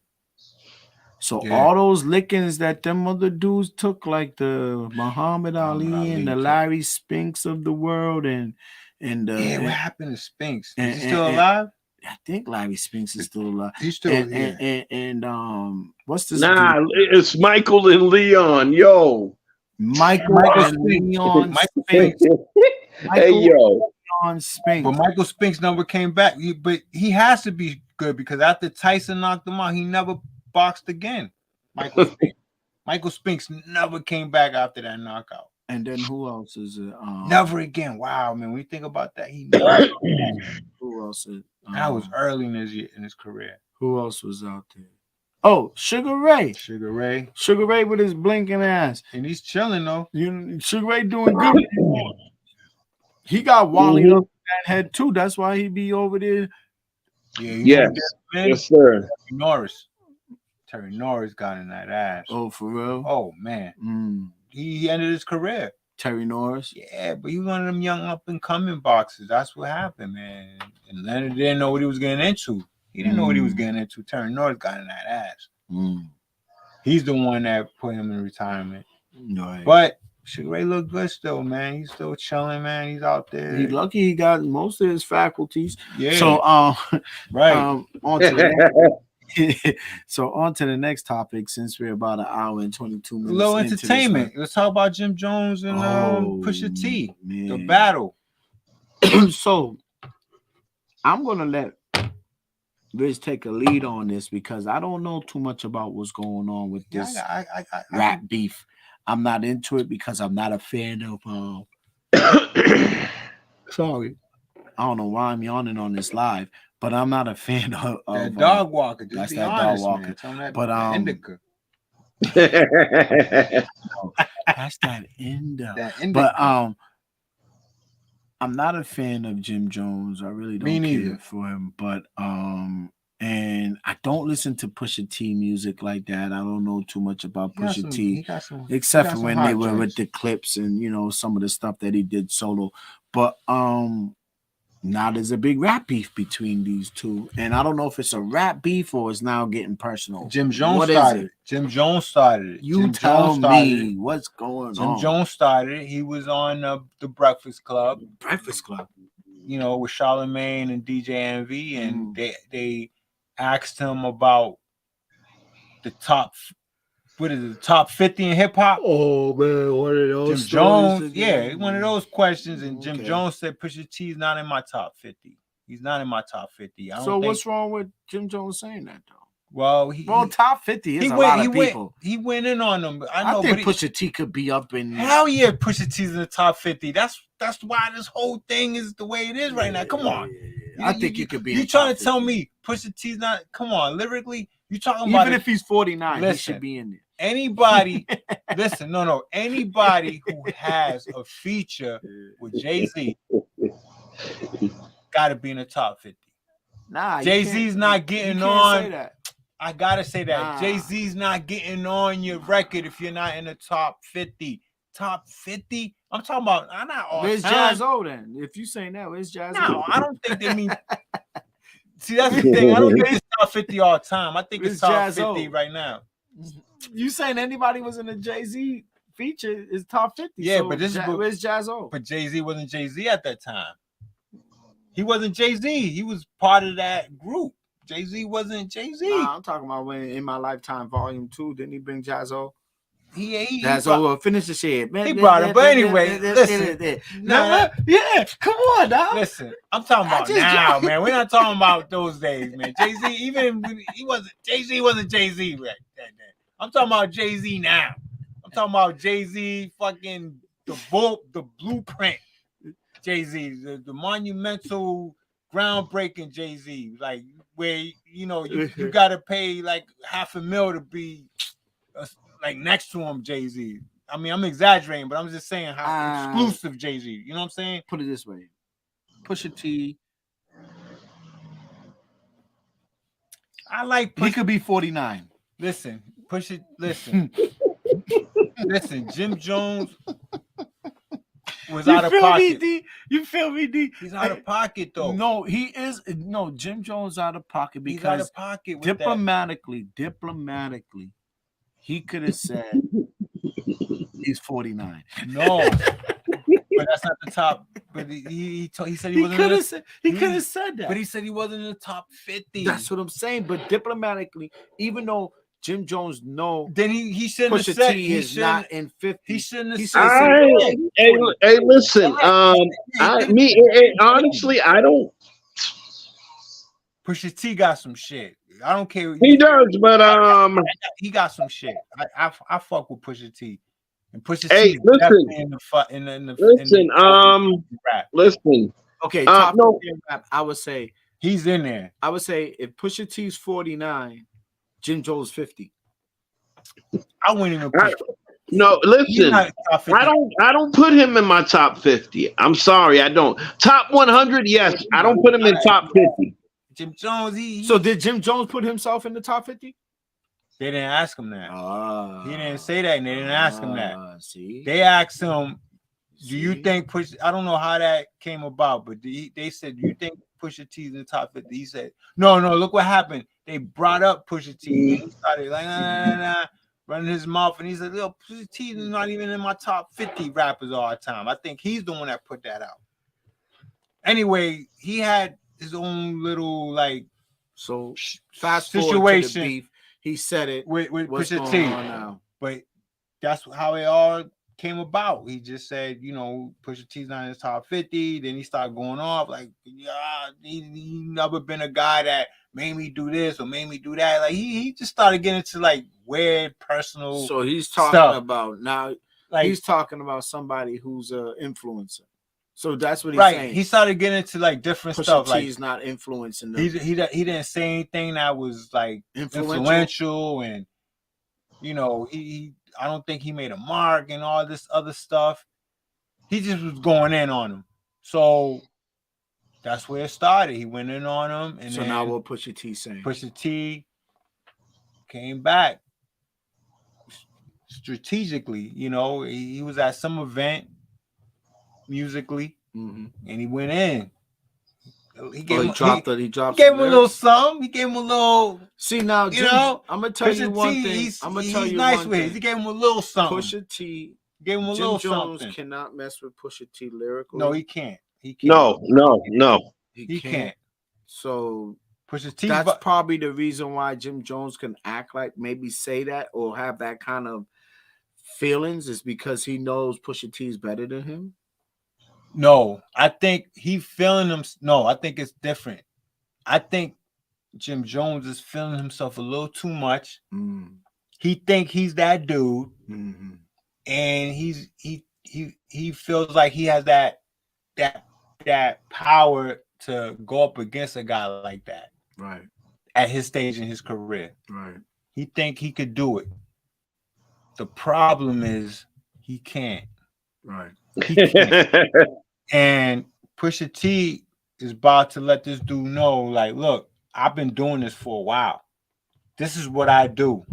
So all those lickings that them other dudes took, like the Muhammad Ali and the Larry Spinks of the world, and what happened to Spinks? Is he still alive? I think Larry Spinks is still alive. He's still here. And what's this? Nah, it's Michael and Leon. Yo, Michael and Leon Spinks. Hey, yo. Leon Spinks. But Michael Spinks never came back. But he has to be good because after Tyson knocked him out, he never boxed again. Michael Spinks never came back after that knockout. And then who else is it? Never again. Wow, man. When you think about that, he never. Who else is? That was early in his career. Who else was out there? Oh, Sugar Ray. Sugar Ray with his blinking ass. And he's chilling though. Sugar Ray doing good. He got Wally up in that head too. That's why he be over there. Yeah. Yes, sir. Terry Norris got in that ass. Oh, for real? Oh man. He ended his career. Terry Norris? Yeah, but he was one of them young up-and-coming boxers. That's what happened, man. And Leonard didn't know what he was getting into. He didn't know what he was getting into. Terry Norris got in that ass. He's the one that put him in retirement. Right. But Sugar Ray look good still, man. He's still chilling, man. He's out there. He's lucky he got most of his faculties. Yeah. So, right. On to the next topic, since we're about an hour and 22 minutes. A little entertainment. Let's talk about Jim Jones and Pusha T. Man. The battle. So I'm gonna let Rich take a lead on this because I don't know too much about what's going on with this rap beef. I'm not into it because I'm not a fan of sorry. I don't know why I'm yawning on this live. But I'm not a fan of that dog walker. That's that dog walker. But indica. That's that indica. But I'm not a fan of Jim Jones. I really don't care for him. But and I don't listen to Pusha T music like that. I don't know too much about Pusha T, except for when they were with the clips and some of the stuff that he did solo. But now there's a big rap beef between these two, and I don't know if it's a rap beef or it's now getting personal. Jim Jones started it. Jim Jones started it. You tell me what's going on. Jim Jones started it. He was on the Breakfast Club. With Charlamagne and DJ Envy, and they asked him about the top. What is it? The top 50 in hip hop? Oh man, one of those. Jim Jones, one of those questions. And Jim Jones said, "Pusha T is not in my top 50. He's not in my top 50." So what's wrong with Jim Jones saying that though? Well, top 50 is a lot of people. He went in on them. I think Pusha T could be up in. Hell yeah, Pusha T's in the top 50. That's why this whole thing is the way it is right now. Come on. I think you could be. You trying to tell me Pusha T's not? Come on, lyrically, you talking about even if he's 49, he should be in there. Anybody, listen, no, anybody who has a feature with Jay-Z got to be in the top 50. Nah, Jay-Z's not getting on. Say that. I gotta say that Jay-Z's not getting on your record if you're not in the top 50. Top 50? I'm talking about. I'm not all. Where's Jazzo then? If you saying that, where's Jazzo? No, I don't think they mean. See, that's the thing. I don't think it's top 50 all the time. I think it's top 50 right now. You saying anybody was in a Jay-Z feature is top 50? Yeah, so but where's Jazzo? But Jay-Z wasn't Jay-Z at that time. He wasn't Jay-Z. He was part of that group. Jay-Z wasn't Jay-Z. Nah, I'm talking about when In My Lifetime Volume 2, didn't he bring Jazzo? Jazzo, finish the shit, man. He brought him, but anyway, listen. Yeah, come on, dog. Listen, I'm talking about now, man. We're not talking about those days, man. Jay-Z, even he wasn't Jay-Z, wasn't Jay-Z right that day. I'm talking about Jay-Z now. I'm talking about Jay-Z, fucking the blueprint. Jay-Z, the monumental, groundbreaking Jay-Z, like where you gotta pay like $500,000 to be like next to him, Jay-Z. I mean, I'm exaggerating, but I'm just saying how exclusive Jay-Z. You know what I'm saying? Put it this way: Pusha T. I like. He could be 49. Listen, listen. Listen, Jim Jones was out of pocket. You feel me, D? He's out of pocket, though. No, he is. No, Jim Jones out of pocket because he's out of pocket with diplomatically, he could have said he's 49. No, but that's not the top. But he said he wasn't. He could have said that. But he said he wasn't in the top 50. That's what I'm saying. But diplomatically, even though Jim Jones then he shouldn't have said he is not in 50. He shouldn't have said. Hey, listen. Honestly, I don't. Pusha T got some shit. I don't care. He does, but he got some shit. I fuck with Pusha T. And Pusha T. Listen. Okay, top rap. I would say he's in there. I would say if Pusha T's 49. Jim Jones 50. I wouldn't even put no, listen. I don't put him in my top 50. I'm sorry, I don't. Top 100, yes. I don't put him in top 50. Jim Jones, So did Jim Jones put himself in the top 50? They didn't ask him that. He didn't say that, and they didn't ask him that. See? They asked him, do you think I don't know how that came about, but they said, do you think Pusha T's in the top 50? He said, no, look what happened. They brought up Pusha T. He started like, nah, running his mouth. And he said, yo, Pusha T is not even in my top 50 rappers all the time. I think he's the one that put that out. Anyway, he had his own little, fast situation forward to the beef. He said it with Pusha T. But that's how it all came about. He just said, Pusha T's not in his top 50. Then he started going off like, he never been a guy that made me do this or made me do that. Like he just started getting into like weird personal. So he's talking about now. Like he's talking about somebody who's an influencer. So that's what he's saying. He started getting into like different stuff. Like he's not influencing them. He didn't say anything that was like influential and he I don't think he made a mark and all this other stuff. He just was going in on him. So that's where it started. He went in on him. And so now what Pusha T saying? Pusha T came back strategically. He was at some event musically, and he went in. He gave him a little something. He gave him a little. See now, Jim, I'm gonna tell you one thing. I'm gonna tell you nice one with thing. He gave him a little something. Pusha T gave him a Jim little Jones something. Cannot mess with Pusha T lyrically. No, he can't. He can't. No. He can't. So Pusha T. That's probably the reason why Jim Jones can act like maybe say that or have that kind of feelings is because he knows Pusha T is better than him. No, I think he feeling them. No, I think it's different. I think Jim Jones is feeling himself a little too much. He think he's that dude, and he feels like he has that power to go up against a guy like that. Right. At his stage in his career. Right. He think he could do it. The problem is he can't. Right. He can't. And Pusha T is about to let this dude know, like, look, I've been doing this for a while. This is what I do.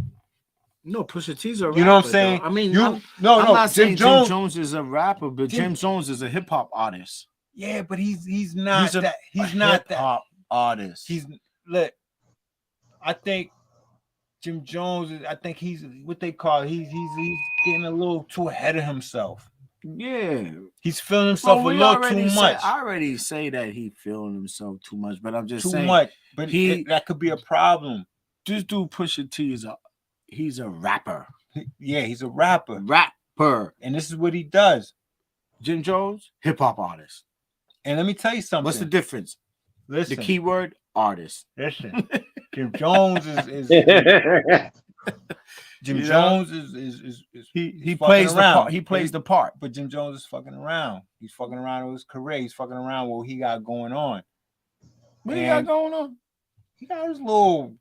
No, Pusha T's a rapper. You know what I'm saying? Though. I mean, I'm not saying Jim Jones is a rapper, but Jim Jones is a hip hop artist. Yeah, but he's not that. He's not that hip hop artist. He's look. I think Jim Jones is. I think he's what they call. He's getting a little too ahead of himself. Yeah, he's feeling himself a little too much. I already say that he feeling himself too much, but I'm just saying too much. But that could be a problem. This dude Pusha T he's a rapper. Yeah, he's a rapper. And this is what he does. Jim Jones, hip hop artist. And let me tell you something. What's the difference? Listen. The keyword artist. Listen. Jim Jones is Jim Jones is he plays the part. He plays the part. But Jim Jones is fucking around. He's fucking around with his career. He's fucking around with what he got going on. What he got going on? He got his little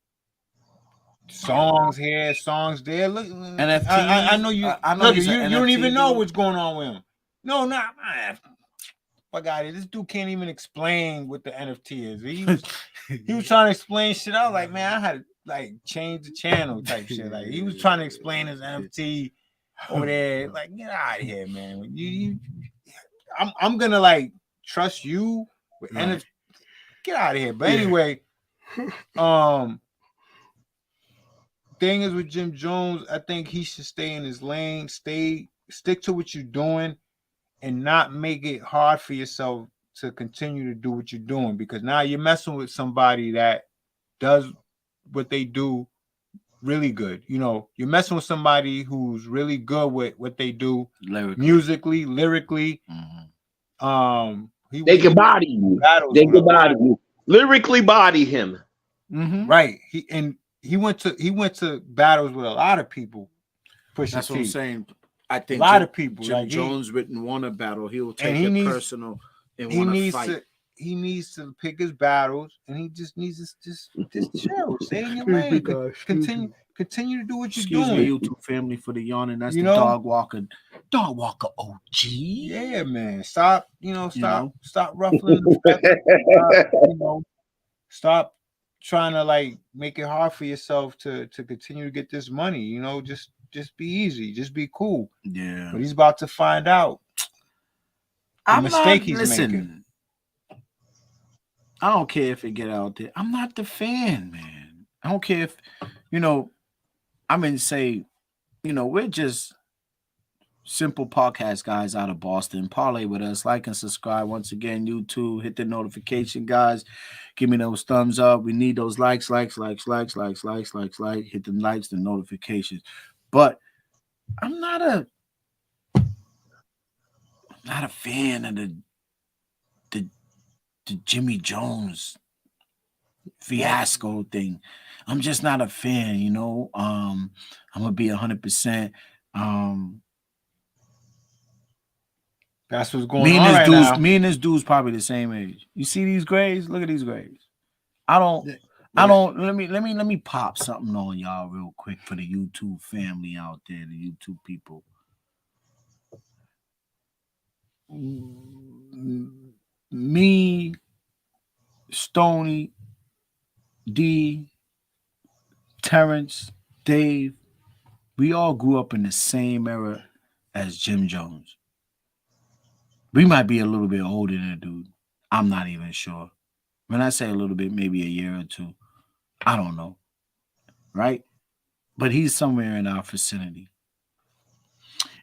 songs here, songs there. Look, NFT. I know you. I know look, you don't even know what's going on with him. No, not. Fuck out of here. This dude can't even explain what the NFT is. He was trying to explain shit. I was like, man, I had to like change the channel type shit. Like he was trying to explain his NFT over there. Like, get out of here, man. I'm gonna like trust you with NFT. Get out of here. But anyway, thing is with Jim Jones, I think he should stay in his lane, stick to what you're doing, and not make it hard for yourself to continue to do what you're doing, because now you're messing with somebody that does what they do really good. You know, you're messing with somebody who's really good with what they do musically, lyrically. They can body you. They can body you. Lyrically body him. Right. He went to battles with a lot of people. That's what I'm saying. I think a lot of people. Jim like Jones wouldn't want a battle. He'll take it personal and want to fight. He needs to pick his battles, and he just needs to just chill, stay in your lane, continue to do what you're doing. Excuse me, YouTube family, for the yawning. That's the dog walker OG. Yeah, man. Stop ruffling the stop trying to like make it hard for yourself to continue to get this money. You know, just be easy, just be cool. Yeah. But he's about to find out the mistake he's making. I don't care if it get out there. I'm not the fan, man. I don't care if, we're just simple podcast guys out of Boston. Parlay with us. Like and subscribe. Once again, YouTube. Hit the notification, guys. Give me those thumbs up. We need those likes. Hit the likes, the notifications. But I'm not a fan of the Jimmy Jones fiasco thing. I'm just not a fan, I'm gonna be 100%. That's what's going on right now. Me and this dude's probably the same age. You see these grades? Look at these grades. Let me pop something on y'all real quick for the YouTube family out there, the YouTube people. Me, Stoney, D, Terrence, Dave, we all grew up in the same era as Jim Jones. We might be a little bit older than the dude. I'm not even sure. When I say a little bit, maybe a year or two. I don't know. Right? But he's somewhere in our vicinity.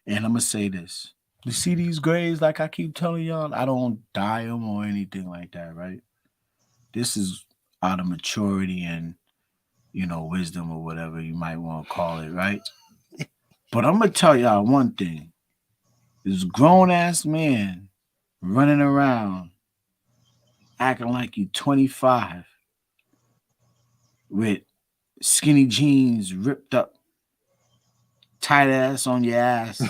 And I'm going to say this. You see these grades, like I keep telling y'all, I don't dye them or anything like that, right? This is out of maturity and, wisdom or whatever you might want to call it, right? But I'm going to tell y'all one thing. This grown-ass man running around acting like you 25 with skinny jeans, ripped up, tight ass on your ass.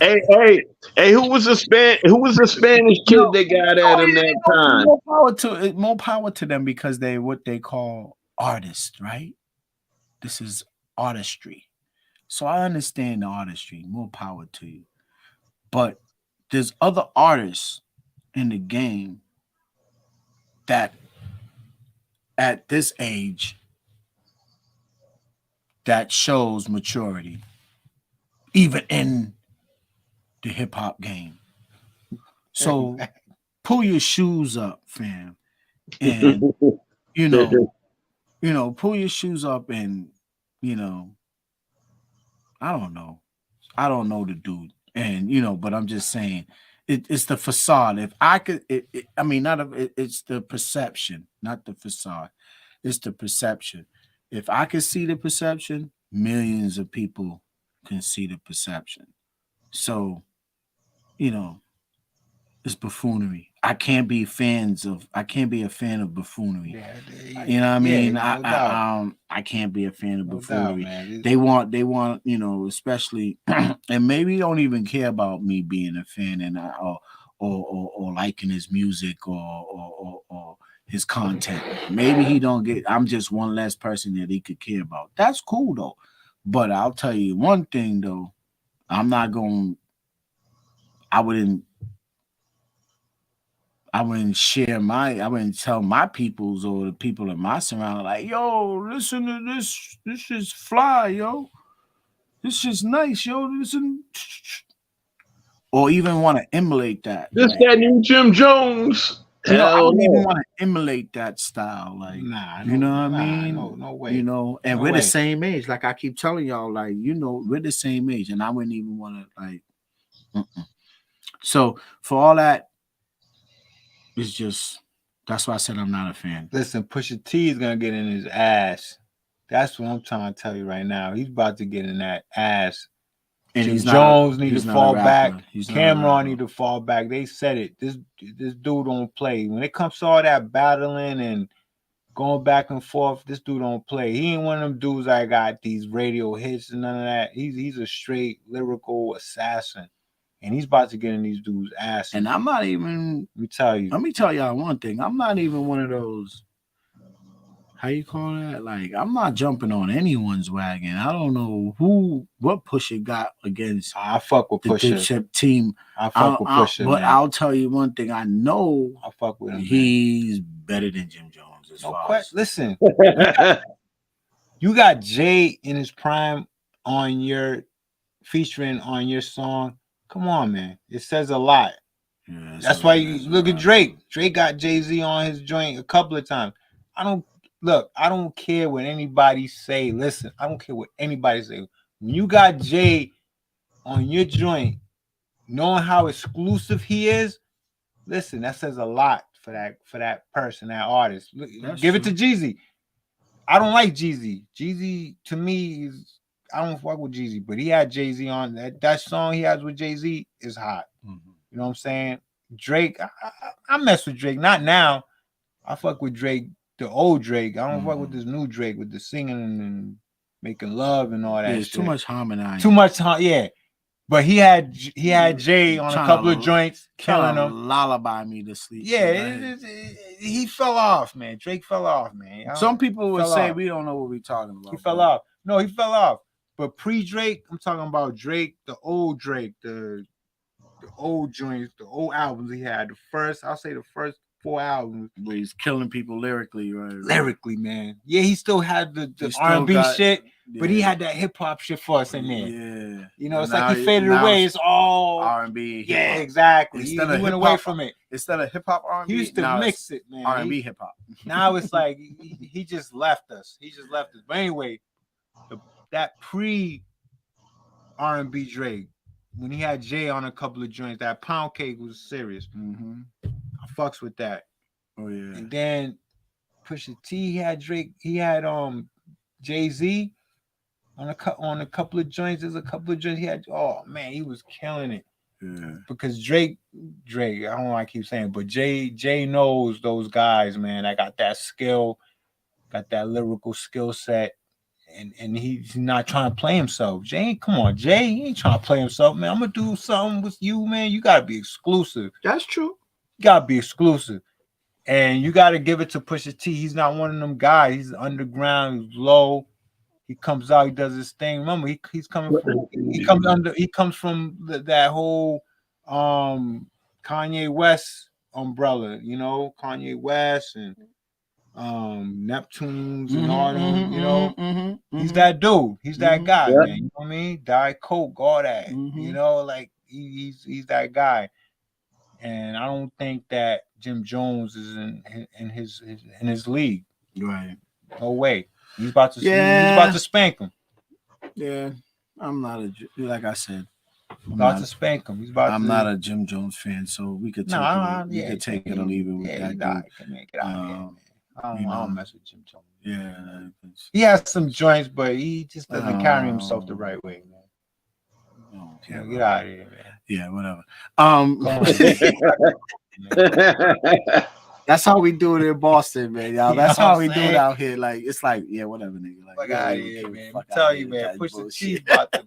Hey, who was the Spanish kid No, that got that in that time? more power to them because they what they call artists, right? This is artistry. So I understand the artistry. More power to you. But there's other artists in the game that at this age that shows maturity, even in the hip hop game. So pull your shoes up, fam, and you know, pull your shoes up, and you know, I don't know, the dude, and but I'm just saying, it's the facade. If I could, I mean, it's the perception, not the facade. It's the perception. If I could see the perception, millions of people can see the perception. So, you know, it's buffoonery. I can't be a fan of buffoonery. Yeah, You know what I mean? no doubt. I can't be a fan of No doubt, buffoonery. man. They want, especially, and maybe don't even care about me being a fan and or liking his music or his content. Maybe he don't get. I'm just one less person that he could care about. That's cool though. But I'll tell you one thing though. I'm not going. I wouldn't. I wouldn't tell my peoples or the people in my surrounding, like, yo, listen to this. This is fly, yo. This is nice, yo. Listen. Or even want to emulate that. This that new Jim Jones. I don't No. even want to emulate that style. Like, Nah, you know what I mean? No way. And No we're way. the same age. Like I keep telling y'all, like, we're the same age. And I wouldn't even want to, like, So for all that, it's just, that's why I said I'm not a fan. Listen, Pusha T is gonna get in his ass. That's what I'm trying to tell you right now. He's about to get in that ass. And Jim Jones need to fall back. He's Cameron need to fall back. They said it. This dude don't play. When it comes to all that battling and going back and forth, this dude don't play. He ain't one of them dudes that got these radio hits and none of that. He's a straight lyrical assassin. And he's about to get in these dudes' asses. And I'm not even. Let me tell y'all one thing. I'm not even one of those. How you call that? Like, I'm not jumping on anyone's wagon. I don't know what Pusha got against. I fuck with Pusha. The Dip team. I fuck with Pusha. But I'll tell you one thing. I know I fuck with him. He's better than Jim Jones. Listen, you got Jay in his prime on your featuring on your song. Come on, man. It says a lot. Yeah, that's why you look at Drake. Drake got Jay-Z on his joint a couple of times. I don't care what anybody say. Listen, I don't care what anybody say. When you got Jay on your joint, knowing how exclusive he is, listen, that says a lot for that person, that artist. Give it to Jeezy. I don't like Jeezy. Jeezy to me is, I don't fuck with Jeezy, but he had Jay-Z on. That song he has with Jay-Z is hot. Mm-hmm. You know what I'm saying? Drake, I mess with Drake. Not now. I fuck with Drake, the old Drake. I don't fuck with this new Drake with the singing and making love and all that. It's too much harmonizing. Too much, yeah. But he had Jay on a couple of joints, killing him. Lullaby me to sleep. Yeah, he fell off, man. Drake fell off, man. Some people would say we don't know what we're talking about. He fell off. No, he fell off. But pre-Drake, I'm talking about Drake, the old Drake, the old joints, the old albums he had. I'll say the first 4 albums. Where he's killing people lyrically, right? Lyrically, man. Yeah, he still had the R&B shit, but he had that hip-hop shit for us in there. Yeah. You know, it's like he faded away. It's all R&B. Yeah, exactly. He went away from it. Instead of hip-hop R&B, he used to mix it, man. R&B hip-hop. Now it's like he just left us. But anyway, that pre R&B Drake, when he had Jay on a couple of joints, that Pound Cake was serious. Mm-hmm. I fucks with that. Oh yeah. And then Pusha T, he had Drake, he had Jay-Z on a couple of joints. There's a couple of joints he had. Oh man, he was killing it. Yeah. Because Drake, I don't know why I keep saying, but Jay knows those guys, man. I got that skill. got that lyrical skill set, and he's not trying to play himself. Jay, come on, Jay, he ain't trying to play himself, man. I'm gonna do something with you, man. You gotta be exclusive. That's true. You gotta be exclusive, and you gotta give it to Pusha T. He's not one of them guys. He's underground, he's low. He comes out, he does his thing. Remember, he's coming from he comes from that whole Kanye West umbrella, you know, Kanye West and Neptunes and all them, you know. He's that dude. He's that guy, man. You know what I mean? Diet Coke, all that. You know, like he's that guy. And I don't think that Jim Jones is in his league. Right. No way. He's about to spank him. Yeah. I'm not like I said. He's about to spank him. I'm not a Jim Jones fan, so we could take it or leave it with that dude. Get out of here, man. I don't mess with Jim Jones. Yeah. He has some joints, but he just doesn't carry himself the right way, man. Get out of here, man. Yeah, whatever. That's how we do it in Boston, man, y'all. That's how we do it out here. Like, it's like, yeah, whatever, nigga. Like, fuck out of here, man. I tell you, man, Pusha T about to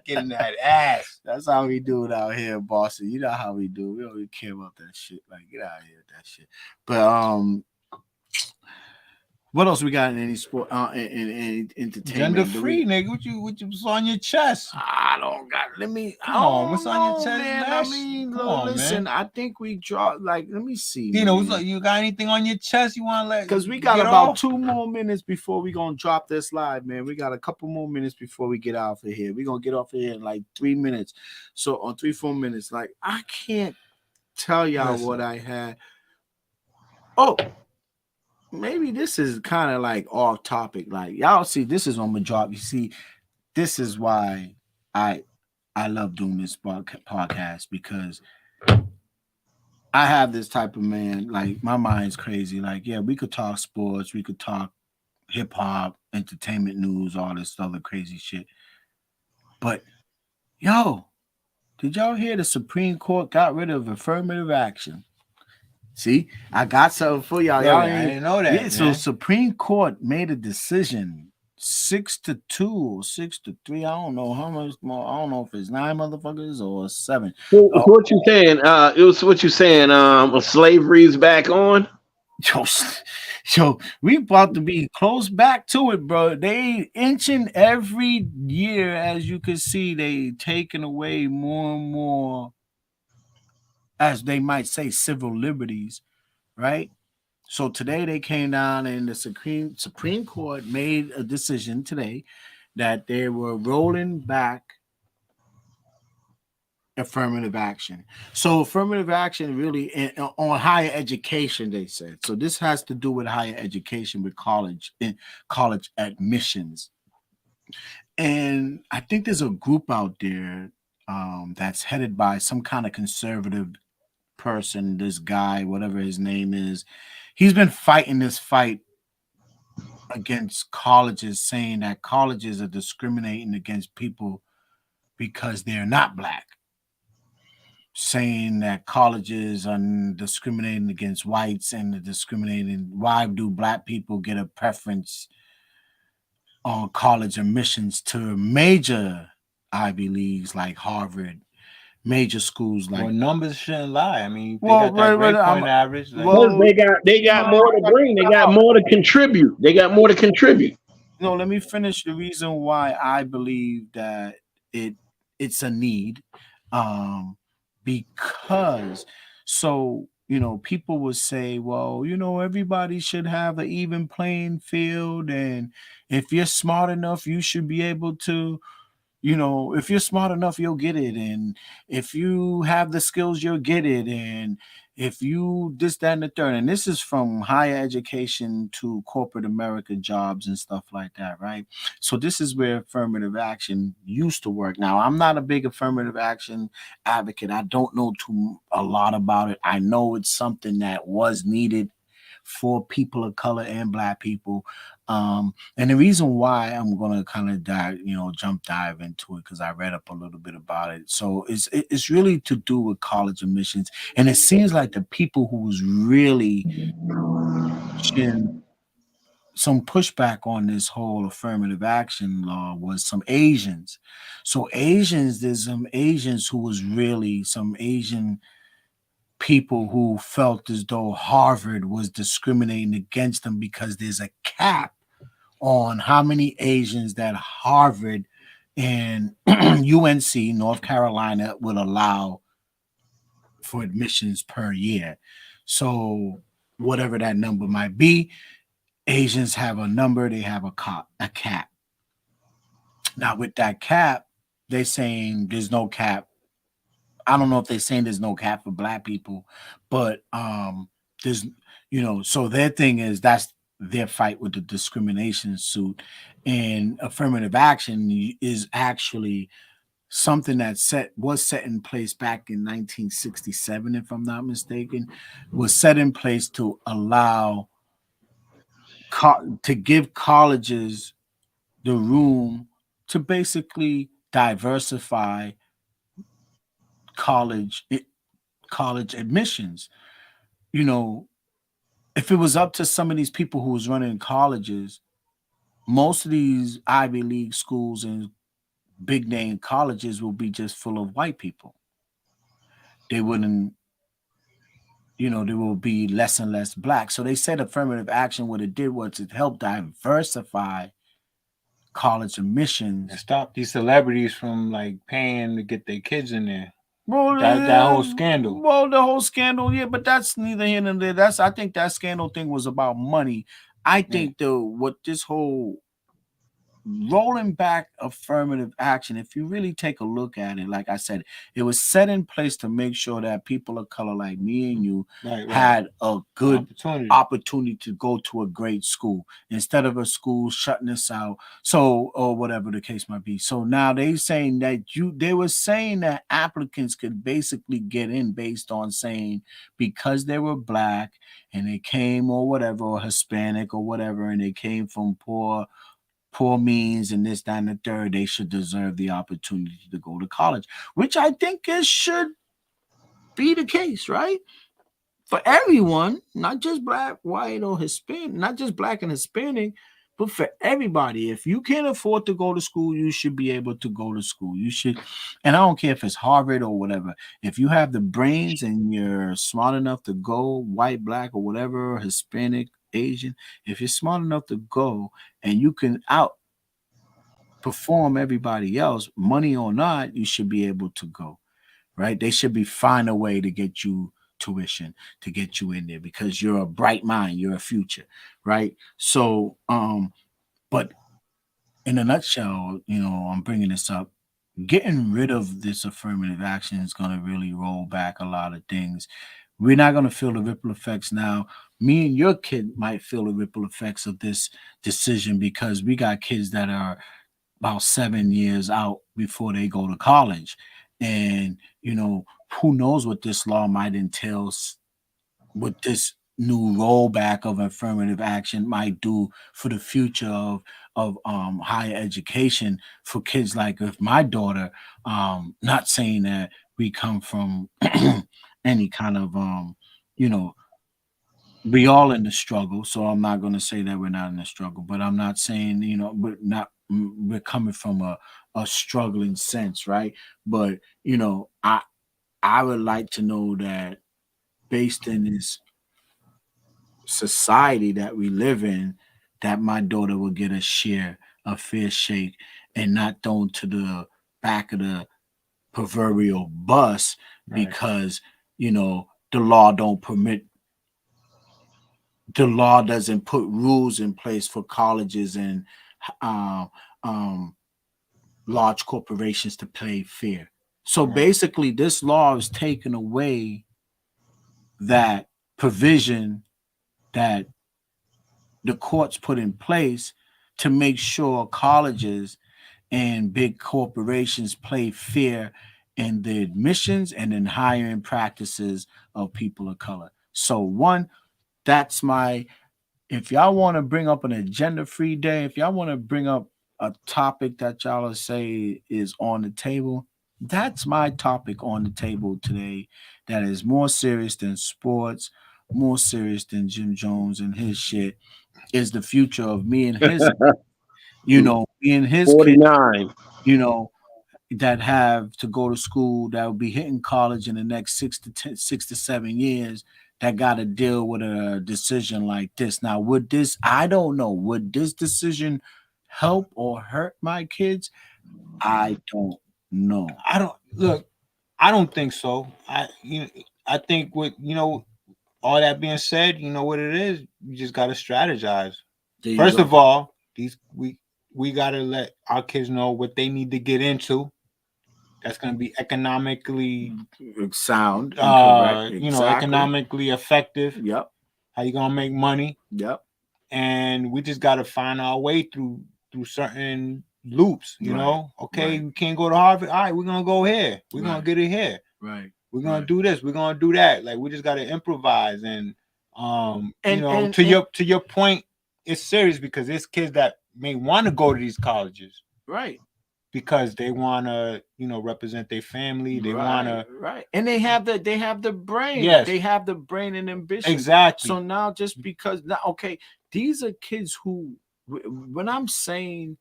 get in that ass. That's how we do it out here in Boston. You know how we do. We don't really care about that shit. Like, get out of here with that shit. But what else we got in any sport? In entertainment? Gender free, nigga. What you was on your chest? I don't got. Come on. What's on your chest, man? Nash? I mean, listen. I think we draw. Like, let me see. Dino, you got anything on your chest you want to let? Because we got about 2 more minutes before we gonna drop this live, man. We got a couple more minutes before we get off of here. We gonna get off of here in like 3 minutes. So on 3-4 minutes, like I can't tell y'all what I had. Oh. Maybe this is kind of like off topic. Like y'all see, this is on my job. You see, this is why I love doing this podcast, because I have this type of man. Like my mind's crazy. Like, yeah, we could talk sports, we could talk hip hop, entertainment news, all this other crazy shit. But yo, did y'all hear the Supreme Court got rid of affirmative action? See, I got something for y'all. Y'all I didn't know that. Yeah, so Supreme Court made a decision 6-2 or 6-3. I don't know how much more. I don't know if it's 9 motherfuckers or 7. What you saying? It was what you saying. Slavery's back on. Yo, we about to be close back to it, bro. They inching every year, as you can see. They taking away more and more, as they might say, civil liberties, right? So today they came down and the Supreme Court made a decision today that they were rolling back affirmative action. So affirmative action really on higher education, they said. So this has to do with higher education, with college admissions. And I think there's a group out there that's headed by some kind of conservative person, this guy, whatever his name is. He's been fighting this fight against colleges, saying that colleges are discriminating against people because they're not black, saying that colleges are discriminating against whites and discriminating. Why do black people get a preference on college admissions to major Ivy Leagues like Harvard, major schools like. Well, numbers shouldn't lie. I mean, they got that grade point average. Like, they got more to bring. They got more to contribute. No, let me finish the reason why I believe that it's a need, because people would say, well, everybody should have an even playing field, and if you're smart enough, you should be able to. If you're smart enough, you'll get it. And if you have the skills, you'll get it. And if you this, that, and the third. And this is from higher education to corporate America jobs and stuff like that, right? So this is where affirmative action used to work. Now, I'm not a big affirmative action advocate. I don't know a lot about it. I know it's something that was needed for people of color and black people. And the reason why I'm going to kind of dive into it, because I read up a little bit about it. So it's really to do with college admissions. And it seems like the people who was really pushing some pushback on this whole affirmative action law was some Asians. So Asians, there's some Asians who was really some Asian people who felt as though Harvard was discriminating against them because there's a cap on how many Asians that Harvard and UNC, North Carolina, would allow for admissions per year. So whatever that number might be, Asians have a number, they have a cap. Now with that cap, they're saying there's no cap. I don't know if they're saying there's no cap for black people, but there's so their thing is that's their fight with the discrimination suit, and affirmative action is actually something that was set in place back in 1967, if I'm not mistaken, was set in place to allow to give colleges the room to basically diversify college college admissions. You know, if it was up to some of these people who was running colleges, most of these Ivy League schools and big name colleges will be just full of white people. They wouldn't, there will be less and less black. So they said affirmative action, what it did was it helped diversify college admissions and stop these celebrities from like paying to get their kids in there. Well, that whole scandal. Well, the whole scandal, yeah, but that's neither here nor there. I think that scandal thing was about money. I think what this whole rolling back affirmative action, if you really take a look at it, like I said, it was set in place to make sure that people of color like me and you had a good opportunity to go to a great school instead of a school shutting us out. So, or whatever the case might be. So now they were saying that applicants could basically get in based on saying because they were black and they came or whatever, or Hispanic or whatever, and they came from poor means and this, that, and the third, they should deserve the opportunity to go to college, which I think it should be the case, right? For everyone, not just black, white, or Hispanic, not just black and Hispanic, but for everybody. If you can't afford to go to school, you should be able to go to school. You should, and I don't care if it's Harvard or whatever. If you have the brains and you're smart enough to go, white, black, or whatever, Hispanic, Asian, if you're smart enough to go and you can outperform everybody else, money or not, you should be able to go, right? They should find a way to get you tuition, to get you in there because you're a bright mind, you're a future, right? So, but in a nutshell, I'm bringing this up. Getting rid of this affirmative action is going to really roll back a lot of things. We're not going to feel the ripple effects now. Me and your kid might feel the ripple effects of this decision because we got kids that are about 7 years out before they go to college. And, who knows what this law might entail, what this new rollback of affirmative action might do for the future of higher education for kids like with my daughter. Not saying that we come from any kind of we all in the struggle, so I'm not going to say that we're not in the struggle, but I'm not saying we're coming from a struggling sense, right? But I would like to know that based in this society that we live in, that my daughter will get a fair shake, and not thrown to the back of the proverbial bus because the law doesn't put rules in place for colleges and large corporations to play fair. So basically, this law is taking away that provision that the courts put in place to make sure colleges and big corporations play fair in the admissions and in hiring practices of people of color. So that's if y'all want to bring up an agenda-free day, if y'all want to bring up a topic that y'all say is on the table, that's my topic on the table today. That is more serious than sports, more serious than Jim Jones and his shit. is the future of me and his, you know, me and his kids, 49. you know, that have to go to school that will be hitting college in the next 6 to 7 years that got to deal with a decision like this. Now, would this, I don't know, would this decision help or hurt my kids? I don't know. I don't look. I don't think so. I think with all that being said, you know what it is. You just got to strategize. There you First go. of all, we got to let our kids know what they need to get into. That's going to be economically Sound and correct. Exactly. economically effective. Yep. How you gonna make money? Yep. And we just got to find our way through certain loops. You Right, know, okay, right. we can't go to Harvard. All right, we're gonna go here. We're gonna Right. get it here. Right. We're gonna Right. do this. We're gonna do that. Like we just gotta improvise. And And to your point, it's serious because there's kids that may want to go to these colleges right. because they want to represent their family. They want to right. And they have the brain. Yes. They have the brain and ambition. exactly. So now just because now, okay, these are kids who, when I'm saying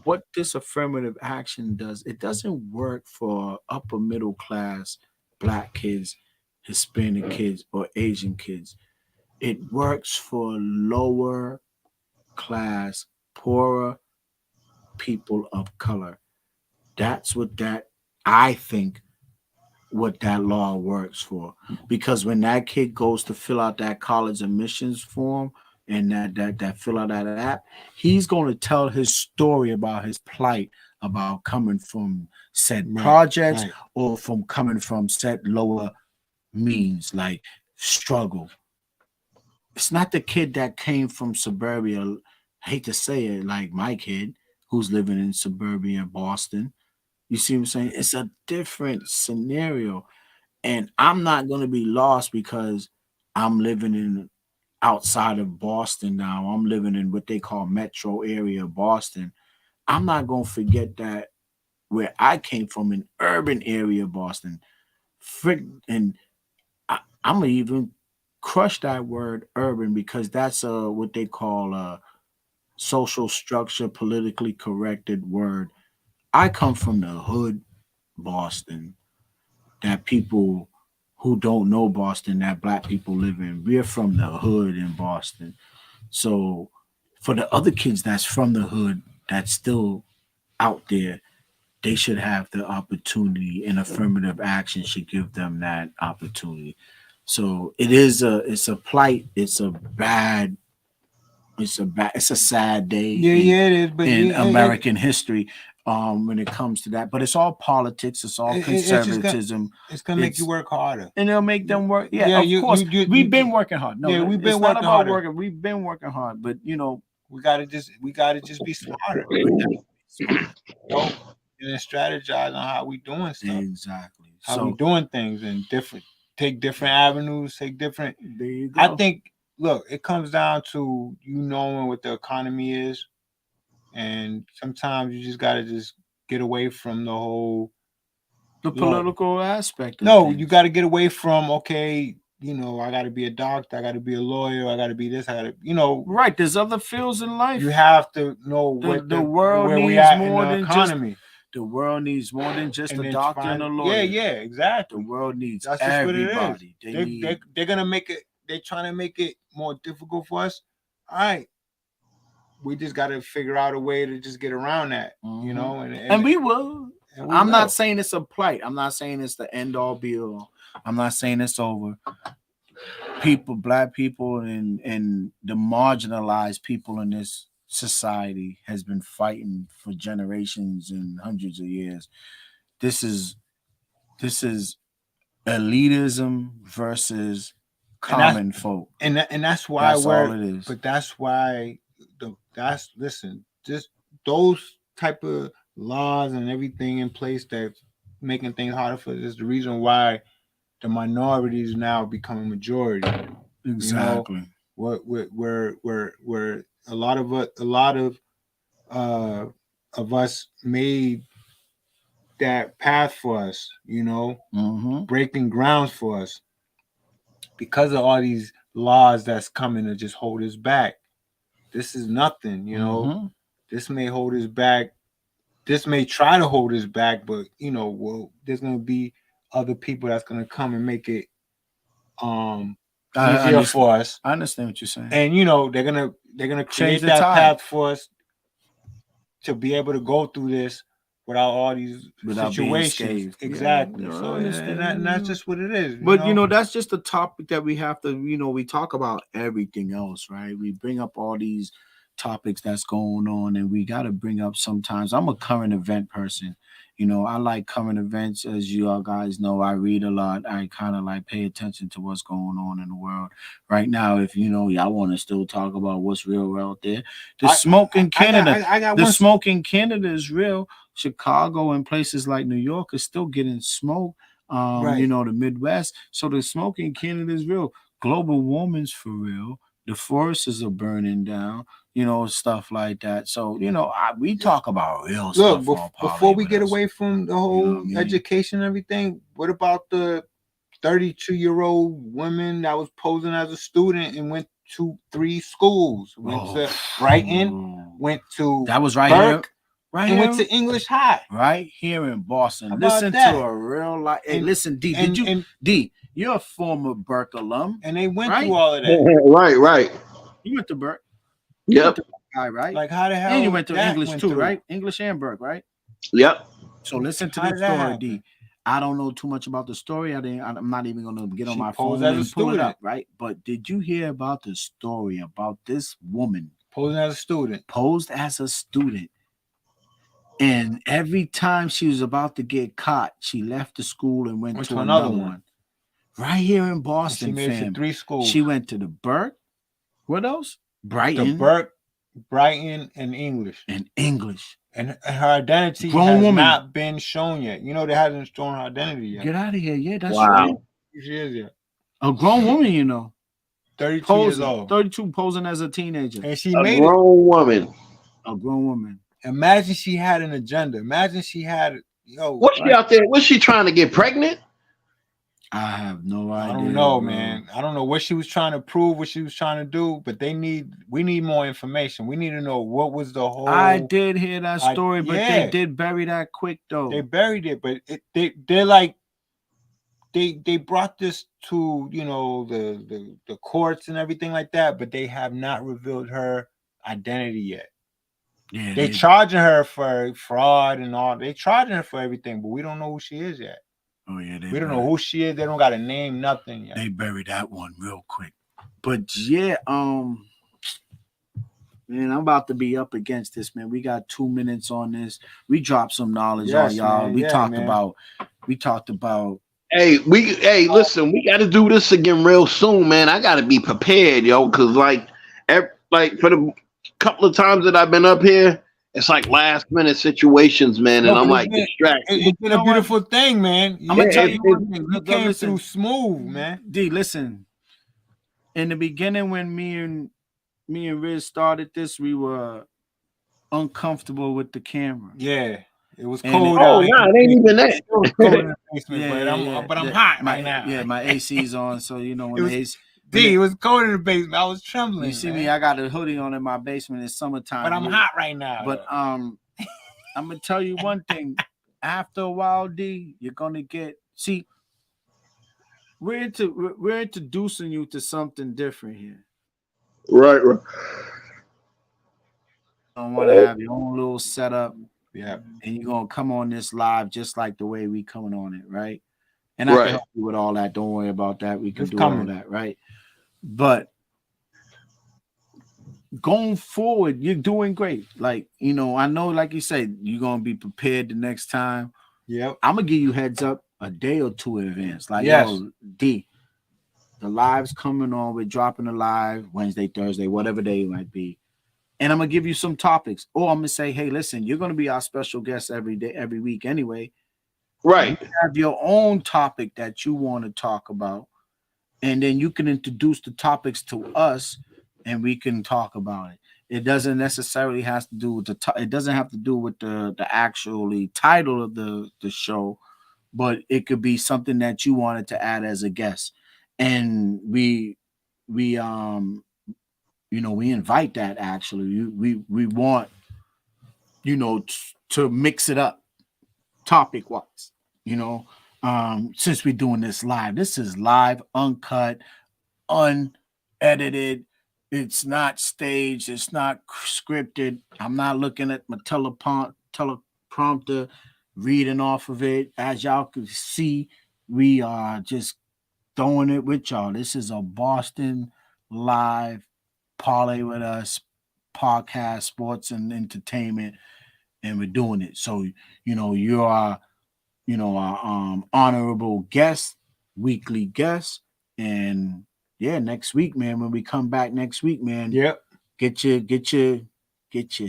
what this affirmative action does, it doesn't work for upper middle class black kids, Hispanic kids, or Asian kids. It works for lower class, poorer people of color. That's what I think what that law works for. Because when that kid goes to fill out that college admissions form and that fill out that app, he's going to tell his story about his plight, about coming from said projects or from coming from said lower means, like struggle. It's not the kid that came from suburbia. I hate to say it, like my kid who's living in suburbia Boston. You see what I'm saying? It's a different scenario. And I'm not going to be lost because I'm living in outside of Boston now. I'm living in what they call metro area of Boston. I'm not going to forget that where I came from, an urban area of Boston. And I'm going to even crush that word urban because that's what they call a social structure, politically corrected word. I come from the hood, Boston, that people who don't know Boston, that black people live in. We're from the hood in Boston. So for the other kids that's from the hood, that's still out there, they should have the opportunity, and affirmative action should give them that opportunity. So it's a plight, it's a sad day it is. But in American history when it comes to that. But it's all politics, it's all conservatism. It's gonna make you work harder. And it'll make them work. Yeah, of course. We've been working hard. No, we've been it's working not about harder. working. We've been working hard, but we gotta just be smarter. And strategize on how we doing stuff. Exactly. How we doing things and take different avenues, take different. There you go. I think look, it comes down to knowing what the economy is, and sometimes you just gotta just get away from the political aspect. No, you gotta get away from I gotta be a doctor, I gotta be a lawyer, I gotta be this, I gotta Right. There's other fields in life. You have to know what the world where needs we at more in the than economy. The world needs more than just And a doctor and a lawyer. Yeah, exactly. The world needs That's just everybody. What it is. They're gonna make it. They're trying to make it more difficult for us. All right, we just got to figure out a way to just get around that, and we will. I'm not saying it's a plight. I'm not saying it's the end all be all. I'm not saying it's over. Black people, and the marginalized people in this society has been fighting for generations and hundreds of years. This is elitism versus common folk, and that's why all it is. But that's why just those type of laws and everything in place that's making things harder for us is the reason why the minorities now become a majority. Exactly. Where a lot of us made that path for us, breaking grounds for us because of all these laws that's coming to just hold us back. this is nothing, you know. This may hold us back. This may try to hold us back, but you know, well, there's gonna be other people that's gonna come and make it easier for us. I understand what you're saying. And you know, they're gonna create that path for us to be able to go through this without all these situations. Exactly. Yeah, so and that's just what it is. But you know, that's just the topic that we have to, you know, we talk about everything else, right? We bring up all these topics that's going on, and we got to bring up sometimes. I'm a current event person. You know, I like current events. As you all guys know, I read a lot. I kind of like pay attention to what's going on in the world right now. If you know, y'all want to still talk about what's real out there, the smoke in Canada, the smoke in Canada is real. Chicago and places like New York is still getting smoke. You know, the Midwest. So the smoke in Canada is real. Global warming's for real. The forests are burning down, you know, stuff like that. So, you know, we talk about real stuff. Before we get away from the whole education and everything, what about the 32-year-old woman that was posing as a student and went to 3 schools? Went to Brighton, went to that was right Burke, here. Right and here, went to English High. Right here in Boston. Listen to a real life. Hey, listen, D. D, you're a former Burke alum. And they went through all of that. Right. You went to Burke. Yep. Right. Like how the hell? And you went to English too, right? English and Burke, right? Yep. So listen to the story, D. I don't know too much about the story. I'm not even going to get on my phone and pull it up, right? But did you hear about the story about this woman posing as a student? Posed as a student. And every time she was about to get caught, she left the school and went to another one. Right here in Boston, and she made it to 3 schools. She went to the Burke. What else? Brighton. The Burke, Brighton, and English. And her identity has not been shown yet. You know, they hasn't shown her identity yet. Get out of here. Yeah, that's right. Who she is yet. A grown woman, you know. 32 years old. 32, posing as a teenager. And she made it. A grown woman. Imagine she had an agenda. Imagine she had, what's she out there? What's she trying to get pregnant? I have no idea. I don't know, man. I don't know what she was trying to prove, what she was trying to do, but we need more information. We need to know what was the whole. I did hear that story, but they did bury that quick though. They buried it, but they brought this to, you know, the courts and everything like that, but they have not revealed her identity yet. Yeah, they charging her for fraud and all. They charging her for everything, but we don't know who she is yet. Oh yeah, we don't know who she is. They don't got a name, nothing yet. They buried that one real quick. But yeah, man, I'm about to be up against this, man. We got 2 minutes on this. We dropped some knowledge on y'all. Man. We talked about. Hey, listen, we got to do this again real soon, man. I got to be prepared, yo, because like for the couple of times that I've been up here, it's like last minute situations, man, and I'm like distracted. It's been a beautiful thing, man. I'm gonna tell you one thing. You came through smooth, man. D, listen. In the beginning, when me and Riz started this, we were uncomfortable with the camera. Yeah, it was cold. Oh no, it ain't even that. It was cold in the basement, but I'm hot right now. Yeah, my AC's on, so you know when the AC. D, it was cold in the basement. I was trembling. You see me, I got a hoodie on in my basement. It's summertime. But I'm hot right now. But I'm gonna tell you one thing. After a while, D, you're gonna we're introducing you to something different here. Right. You don't want to have your own little setup. Yeah. And you're gonna come on this live just like the way we coming on it, right? And I can help you with all that. Don't worry about that. We can do all that, right? But going forward, you're doing great. Like, you know, I know, like you said, you're gonna be prepared the next time. Yep. I'm gonna give you heads up a day or two in advance. Like, yo, D, the live's coming on. We're dropping a live Wednesday, Thursday, whatever day it might be. And I'm gonna give you some topics. Or I'm gonna say, hey, listen, you're gonna be our special guest every day, every week anyway. Right. You have your own topic that you want to talk about, and then you can introduce the topics to us, and we can talk about it. It doesn't necessarily have to do with it doesn't have to do with the actually title of the show, but it could be something that you wanted to add as a guest, and we we invite that actually. We want, to mix it up topic wise, since we're doing this live. This is live, uncut, unedited. It's not staged. It's not scripted. I'm not looking at my teleprompter, reading off of it. As y'all can see, we are just throwing it with y'all. This is a Boston live parlay with us podcast, sports and entertainment, and we're doing it. So you are our honorable guest, weekly guest, and yeah, next week, man. When we come back next week, man, Yep. get your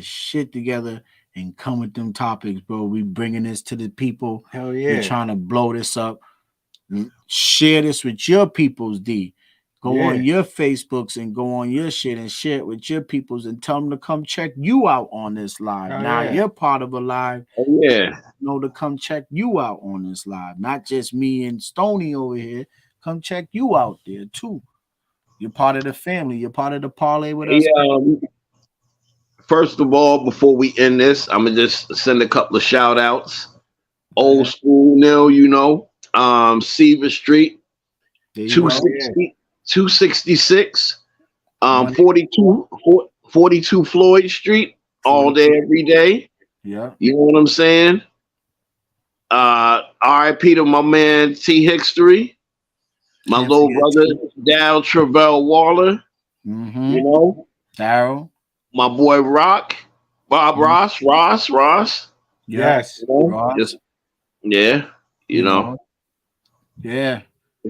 shit together and come with them topics, bro. We bringing this to the people. Hell We're yeah. trying to blow this up. Share this with your peoples, D. Go on your Facebooks and go on your shit and share it with your peoples and tell them to come check you out on this live. Oh, now yeah. you're part of a live. Oh, yeah. To come check you out on this live, not just me and Stony over here. Come check you out there too. You're part of the family. You're part of the parlay with us. First of all, before we end this, I'm gonna just send a couple of shout outs. Old school Nil, Seaver Street, 266, 42 Floyd Street, all day, every day. Yeah. You know what I'm saying? RIP to my man T Hickstory, my little brother Dal Travell Waller, Darryl, my boy Bob Ross. Yes. Ross. Yeah.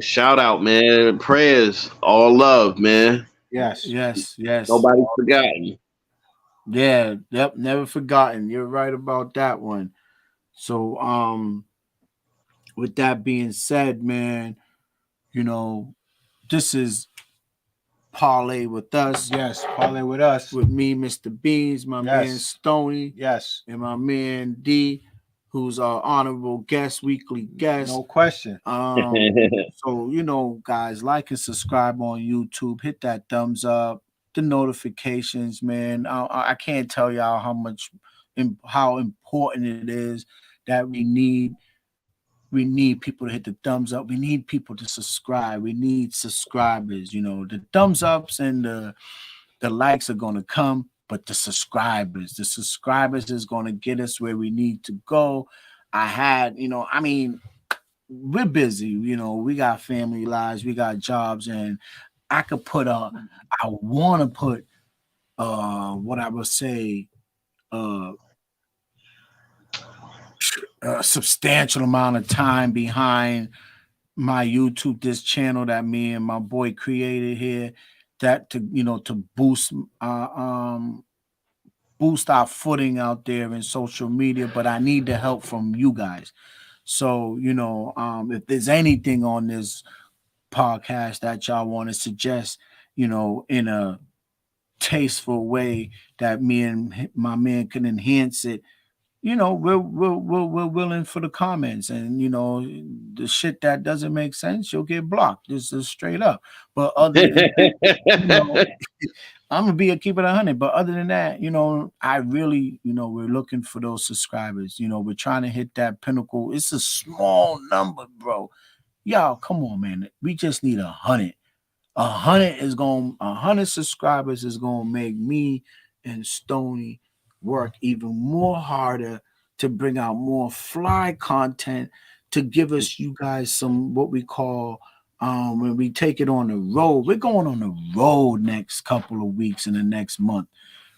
Shout out, man. Prayers, all love, man. Yes. Nobody forgotten. Yeah, yep, never forgotten. You're right about that one. So, with that being said, man, this is Parlay with us. Yes, parlay with us. With me, Mr. Beans, my man Stoney. Yes. And my man D, who's our honorable guest, weekly guest. No question. So, guys, like and subscribe on YouTube. Hit that thumbs up, the notifications, man. I can't tell y'all how important it is that we need people to hit the thumbs up. We need people to subscribe. We need subscribers. The thumbs ups and the likes are going to come, but the subscribers is going to get us where we need to go. We're busy. We got family lives, we got jobs, and I want to put what I would say, a substantial amount of time behind my YouTube, this channel that me and my boy created here, that to boost our footing out there in social media. But I need the help from you guys. So if there's anything on this podcast that y'all want to suggest, in a tasteful way that me and my man can enhance it, we're willing for the comments, and the shit that doesn't make sense, you'll get blocked. This is straight up. But other than that, I'm gonna keep it 100. But other than that, I really, we're looking for those subscribers. We're trying to hit that pinnacle. It's a small number, bro. Y'all, come on, man. We just need 100. 100 subscribers is gonna make me and Stoney work even more harder to bring out more fly content, to give us, you guys, some what we call, when we take it on the road. We're going on the road next couple of weeks in the next month.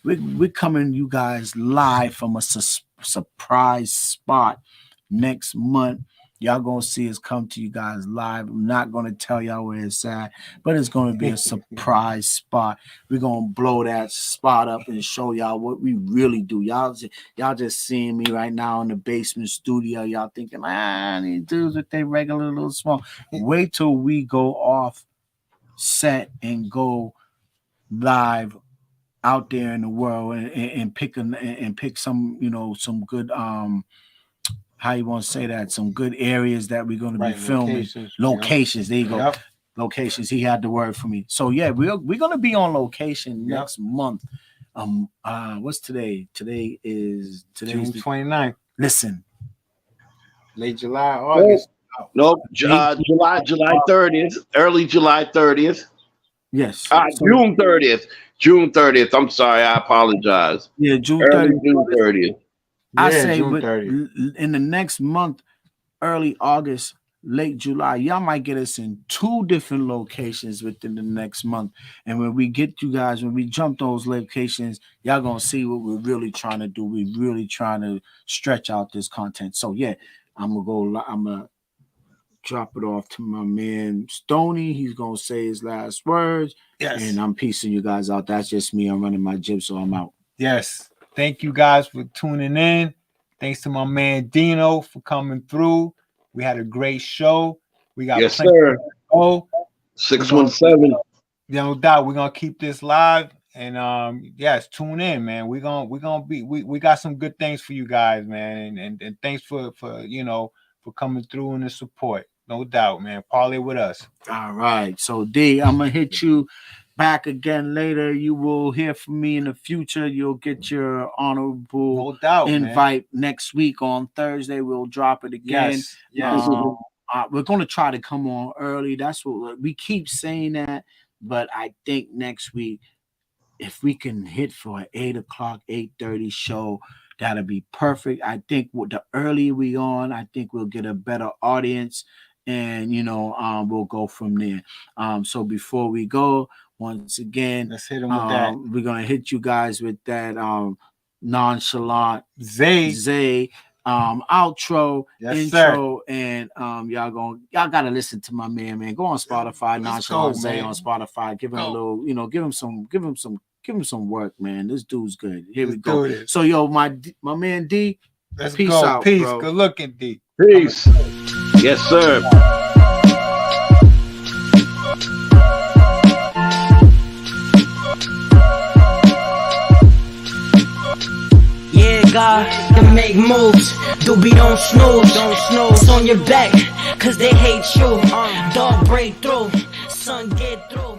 We're coming you guys live from a surprise spot next month. Y'all gonna see us come to you guys live. I'm not gonna tell y'all where it's at, but it's gonna be a surprise spot. We're gonna blow that spot up and show y'all what we really do. Y'all just seeing me right now in the basement studio. Y'all thinking, these dudes with their regular little small. Wait till we go off set and go live out there in the world and pick some some good how you want to say that, some good areas that we're going to be filming. Locations. There you go. Yep. locations. He had the word for me. So yeah, we're gonna be on location next month. What's today? Today's June 29th. Listen, Late July, August. Nope. July 30th, early July 30th. yes. June 30th. June 30th. I'm sorry. I apologize. Yeah, June Early 30th. June 30th. I Yeah, say June with, 30th. in the next month, early August, late July, y'all might get us in 2 different locations within the next month. And when we get you guys, when we jump those locations, y'all gonna see what we're really trying to do. We're really trying to stretch out this content. So yeah, I'm gonna drop it off to my man Stony. He's gonna say his last words. Yes. And I'm piecing you guys out. That's just me. I'm running my gym, so I'm out. Yes. Thank you guys for tuning in. Thanks to my man Dino for coming through. We had a great show. We got Yes, plenty sir. to go. 617. No doubt we're gonna keep this live. And yes, tune in, man. We got some good things for you guys, man. And thanks for coming through and the support. No doubt, man. Parlay with us. All right. So D, I'm gonna hit you back again later. You will hear from me in the future. You'll get your honorable No doubt, invite next week on Thursday. We'll drop it again. Yes. We're gonna try to come on early. That's what we keep saying that, but I think next week, if we can hit for an 8 o'clock, 8:30 show, that'll be perfect. I think with the earlier we on, I think we'll get a better audience, and we'll go from there. So before we go, once again, Let's hit them with that. We're gonna hit you guys with that nonchalant Zay outro, Yes, intro, sir. and y'all gotta listen to my man. Go on Spotify, nonchalant Zay on Spotify. Give him a little, give him some work, man. This dude's good. Here we go. So yo, my man D, let's peace go. out, Peace. bro. Good looking, D. Peace. Yes, sir. Yeah, God, to make moves. Doobie don't snooze. It's on your back, cause they hate you. Dog break through, sun get through.